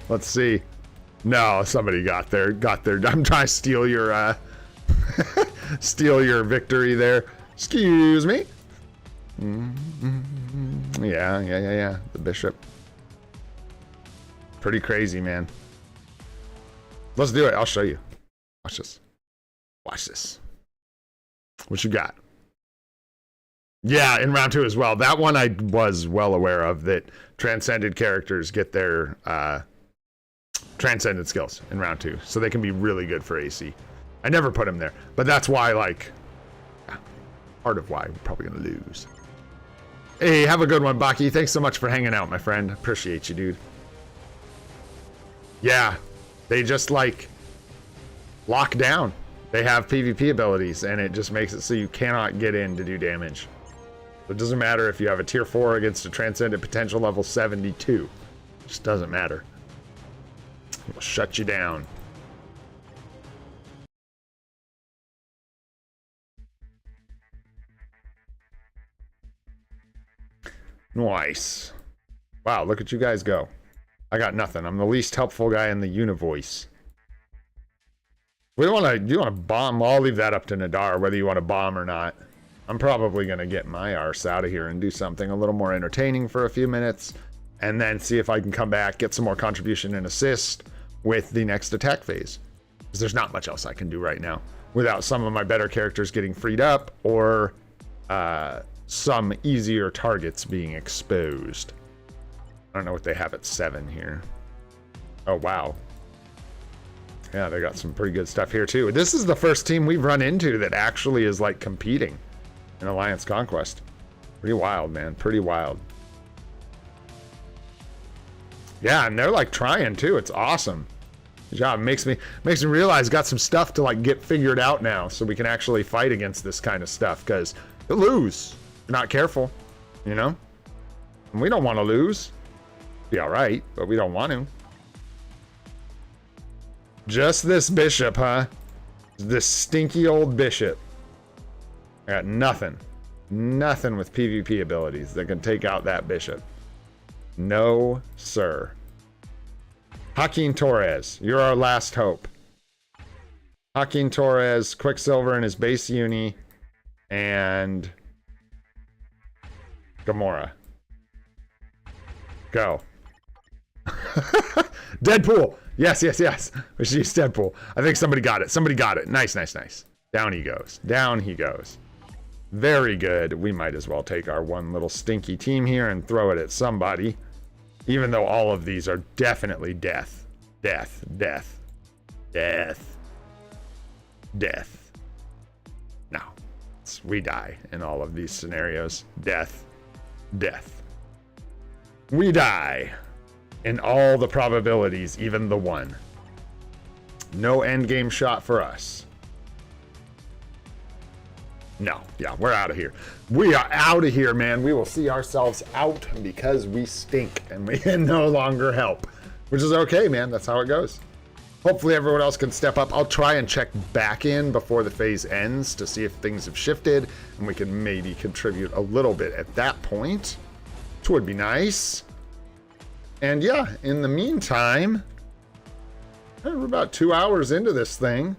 Speaker 1: Let's see. No, somebody got there. I'm trying to steal your steal your victory there. Excuse me. Yeah. The Bishop. Pretty crazy, man. Let's do it. I'll show you. Watch this. Watch this. What you got? Yeah, in round 2 as well. That one I was well aware of, that transcended characters get their transcendent skills in round 2. So they can be really good for AC. I never put them there. But that's why, like, part of why we're probably going to lose. Hey, have a good one, Baki. Thanks so much for hanging out, my friend. Appreciate you, dude. Yeah, they just, like, lock down. They have PvP abilities, and it just makes it so you cannot get in to do damage. It doesn't matter if you have a tier 4 against a transcendent potential level 72. It just doesn't matter. It will shut you down. Nice. Wow, look at you guys go. I got nothing. I'm the least helpful guy in the univoice. You want to bomb? I'll leave that up to Nadar, whether you want to bomb or not. I'm probably going to get my arse out of here and do something a little more entertaining for a few minutes, and then see if I can come back, get some more contribution and assist with the next attack phase. Because there's not much else I can do right now without some of my better characters getting freed up, or some easier targets being exposed. I don't know what they have at 7 here. Oh, wow. Yeah, they got some pretty good stuff here, too. This is the first team we've run into that actually is, like, competing in Alliance Conquest. Pretty wild, man. Pretty wild. Yeah, and they're, like, trying, too. It's awesome. Good job. Makes me realize got some stuff to, like, get figured out now so we can actually fight against this kind of stuff, because you'll lose. You're not careful, you know? And we don't want to lose. Be all right, but we don't want to. Just this bishop, huh? This stinky old bishop. I got nothing. Nothing with PvP abilities that can take out that bishop. No, sir. Joaquin Torres, you're our last hope. Joaquin Torres, Quicksilver in his base uni, and Gamora. Go. Deadpool. Yes, yes, yes. We should use Deadpool. I think somebody got it. Somebody got it. Nice, nice, nice. Down he goes. Down he goes. Very good. We might as well take our one little stinky team here and throw it at somebody. Even though all of these are definitely death. Death. Death. Death. Death. No. We die in all of these scenarios. Death. Death. We die. In all the probabilities, even the one. No endgame shot for us. No, yeah, we're out of here. We are out of here, man. We will see ourselves out because we stink and we can no longer help. Which is okay, man. That's how it goes. Hopefully everyone else can step up. I'll try and check back in before the phase ends to see if things have shifted and we can maybe contribute a little bit at that point, which would be nice. And yeah, in the meantime, we're about 2 hours into this thing.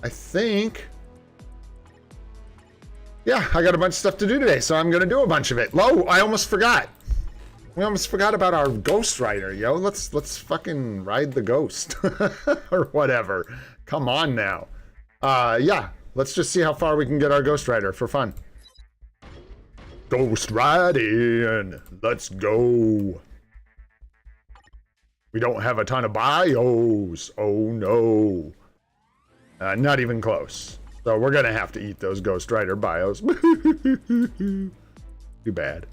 Speaker 1: I think. Yeah, I got a bunch of stuff to do today, so I'm going to do a bunch of it. I almost forgot. We almost forgot about our Ghost Rider, yo. Let's fucking ride the ghost. Or whatever. Come on now. Yeah, let's just see how far we can get our Ghost Rider for fun. Ghost riding. Let's go. We don't have a ton of bios. Oh no. Not even close. So we're gonna have to eat those Ghost Rider bios. Too bad.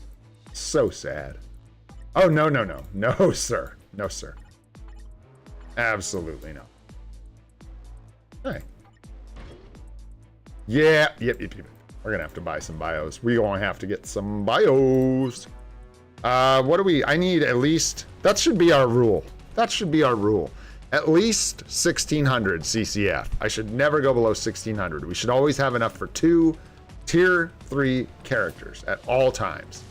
Speaker 1: So sad. Oh no, no, no. No, sir. No, sir. Absolutely no. Hey. Yeah, yep. We're gonna have to buy some bios. We're gonna have to get some bios. What do we? I need at least. That should be our rule. That should be our rule. At least 1600 CCF. I should never go below 1600. We should always have enough for 2 tier 3 characters at all times.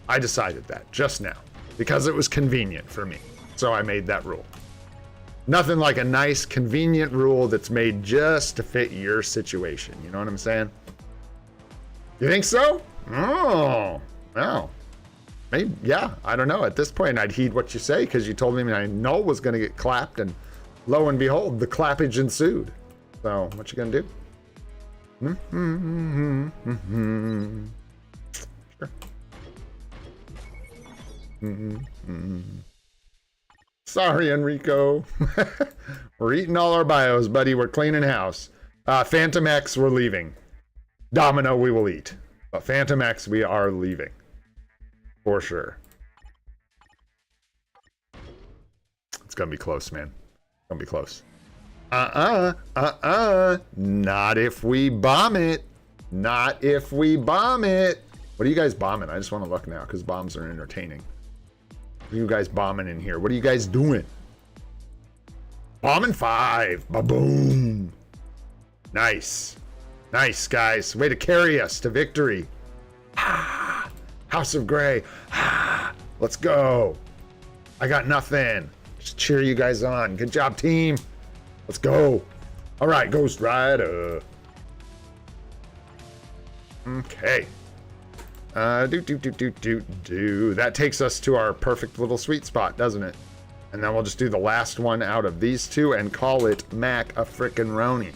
Speaker 1: I decided that just now because it was convenient for me. So I made that rule. Nothing like a nice, convenient rule that's made just to fit your situation. You know what I'm saying? You think so? Oh, wow. Maybe, yeah, I don't know. At this point, I'd heed what you say because you told me my null was going to get clapped, and lo and behold, the clappage ensued. So, what you going to do? Sure. Sorry, Enrico. We're eating all our bios, buddy. We're cleaning house. Phantom X, we're leaving. Domino, we will eat. But Phantom X, we are leaving. For sure. It's gonna be close, man. It's gonna be close. Not if we bomb it. Not if we bomb it. What are you guys bombing? I just want to look now because bombs are entertaining. What are you guys bombing in here? What are you guys doing? Bombing 5. Ba-boom. Nice. Nice, guys. Way to carry us to victory. Ah, House of Grey. Ah, let's go. I got nothing. Just cheer you guys on. Good job, team. Let's go. All right, Ghost Rider. Okay. That takes us to our perfect little sweet spot, doesn't it? And then we'll just do the last one out of these two and call it Mac a frickin' Roni.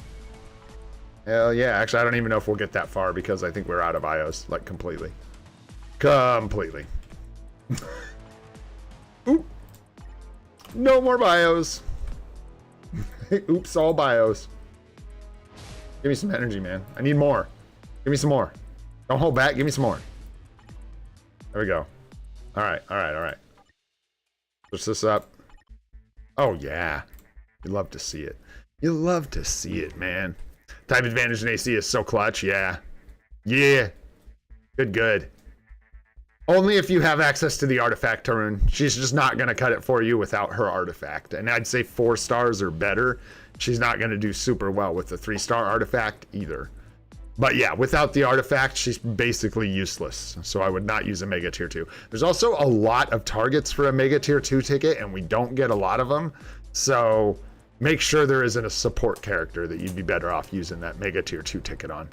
Speaker 1: Hell yeah. Actually, I don't even know if we'll get that far because I think we're out of IOs, like completely. Completely. Oop. No more bios. Oops, all bios. Give me some energy, man. I need more. Give me some more. Don't hold back. Give me some more. There we go. All right, all right, all right. Push this up. Oh, yeah. You love to see it. You love to see it, man. Type advantage in AC is so clutch. Yeah. Yeah. Good, good. Only if you have access to the artifact, Tarun. She's just not going to cut it for you without her artifact. And I'd say 4 stars or better. She's not going to do super well with the 3-star artifact either. But yeah, without the artifact, she's basically useless. So I would not use a Mega Tier 2. There's also a lot of targets for a Mega Tier 2 ticket, and we don't get a lot of them. So make sure there isn't a support character that you'd be better off using that Mega Tier 2 ticket on.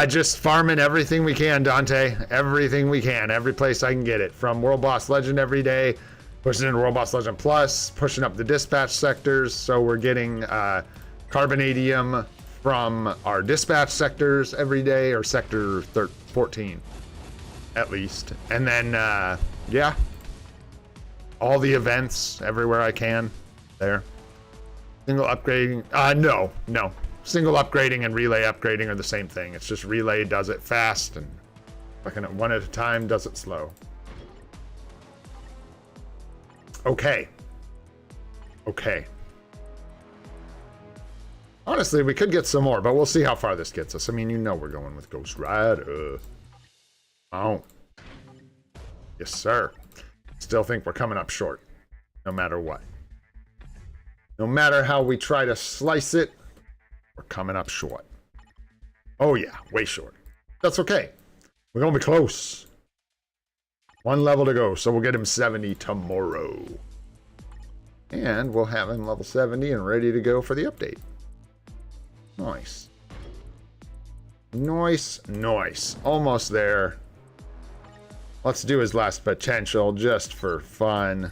Speaker 1: Just farming everything we can, Dante. Everything we can. Every place I can get it. From World Boss Legend every day, pushing into World Boss Legend Plus, pushing up the dispatch sectors. So we're getting Carbonadium from our dispatch sectors every day, or sector 14 at least. And then yeah, all the events everywhere I can there. Single upgrading, no, single upgrading and relay upgrading are the same thing. It's just relay does it fast, and fucking one at a time does it slow. Okay. Honestly, we could get some more, but we'll see how far this gets us. I mean, you know we're going with Ghost Rider. Oh. Yes, sir. Still think we're coming up short, no matter what. No matter how we try to slice it, we're coming up short. Oh yeah, way short. That's okay. We're gonna be close. 1 level to go, so we'll get him 70 tomorrow. And we'll have him level 70 and ready to go for the update. Nice. Nice. Almost there. Let's do his last potential just for fun.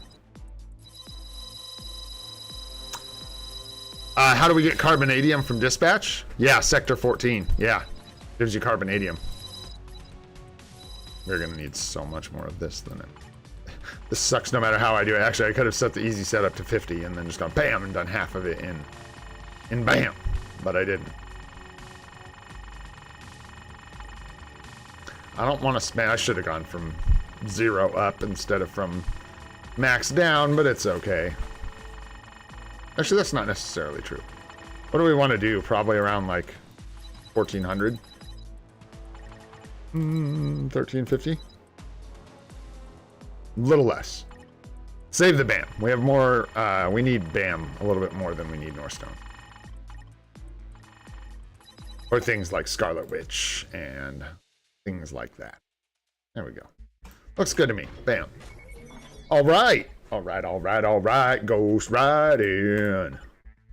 Speaker 1: How do we get Carbonadium from dispatch? Yeah, sector 14. Yeah, gives you Carbonadium. We're gonna need so much more of this than it. This sucks no matter how I do it. Actually, I could have set the easy setup to 50 and then just gone bam and done half of it in bam. But I didn't. I don't want to spam. I should have gone from 0 up instead of from max down, but it's okay. Actually, that's not necessarily true. What do we want to do? Probably around like 1400. 1350. A little less. Save the BAM. We have more. We need BAM a little bit more than we need Northstone. Or things like Scarlet Witch and things like that. There we go. Looks good to me. Bam. All right. Ghost Riding.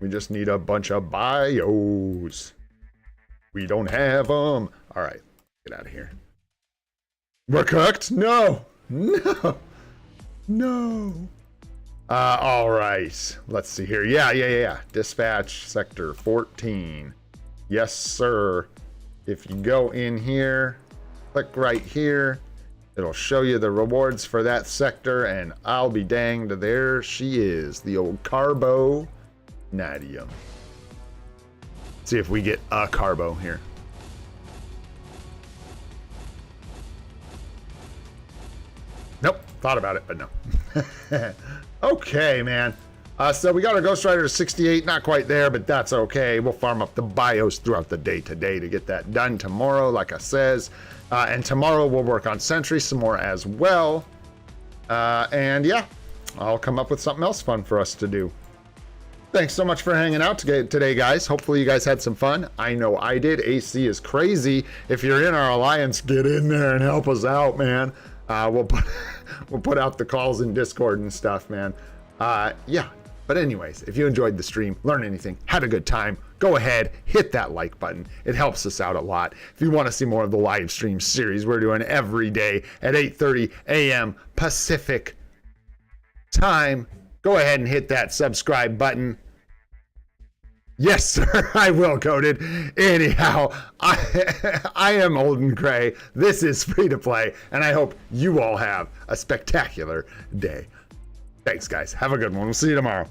Speaker 1: We just need a bunch of bios. We don't have them. All right. Get out of here. We're cooked? No. All right. Let's see here. Yeah. Dispatch sector 14. Yes, sir. If you go in here, click right here, it'll show you the rewards for that sector, and I'll be danged, there she is, the old Carbonadium. See if we get a Carbo here. Nope, thought about it, but no. Okay, man. So we got our Ghost Rider to 68, not quite there, but that's okay. We'll farm up the bios throughout the day today to get that done tomorrow, like I says. And tomorrow we'll work on Sentry some more as well. And yeah, I'll come up with something else fun for us to do. Thanks so much for hanging out today, guys. Hopefully you guys had some fun. I know I did. AC is crazy. If you're in our alliance, get in there and help us out, man. We'll put out the calls in Discord and stuff, man. Yeah. But anyways, if you enjoyed the stream, learned anything, had a good time, go ahead, hit that like button. It helps us out a lot. If you want to see more of the live stream series we're doing every day at 8:30 a.m. Pacific time, go ahead and hit that subscribe button. Yes, sir, I will, Coded. Anyhow, I am old and gray. This is Free to Play, and I hope you all have a spectacular day. Thanks, guys. Have a good one. We'll see you tomorrow.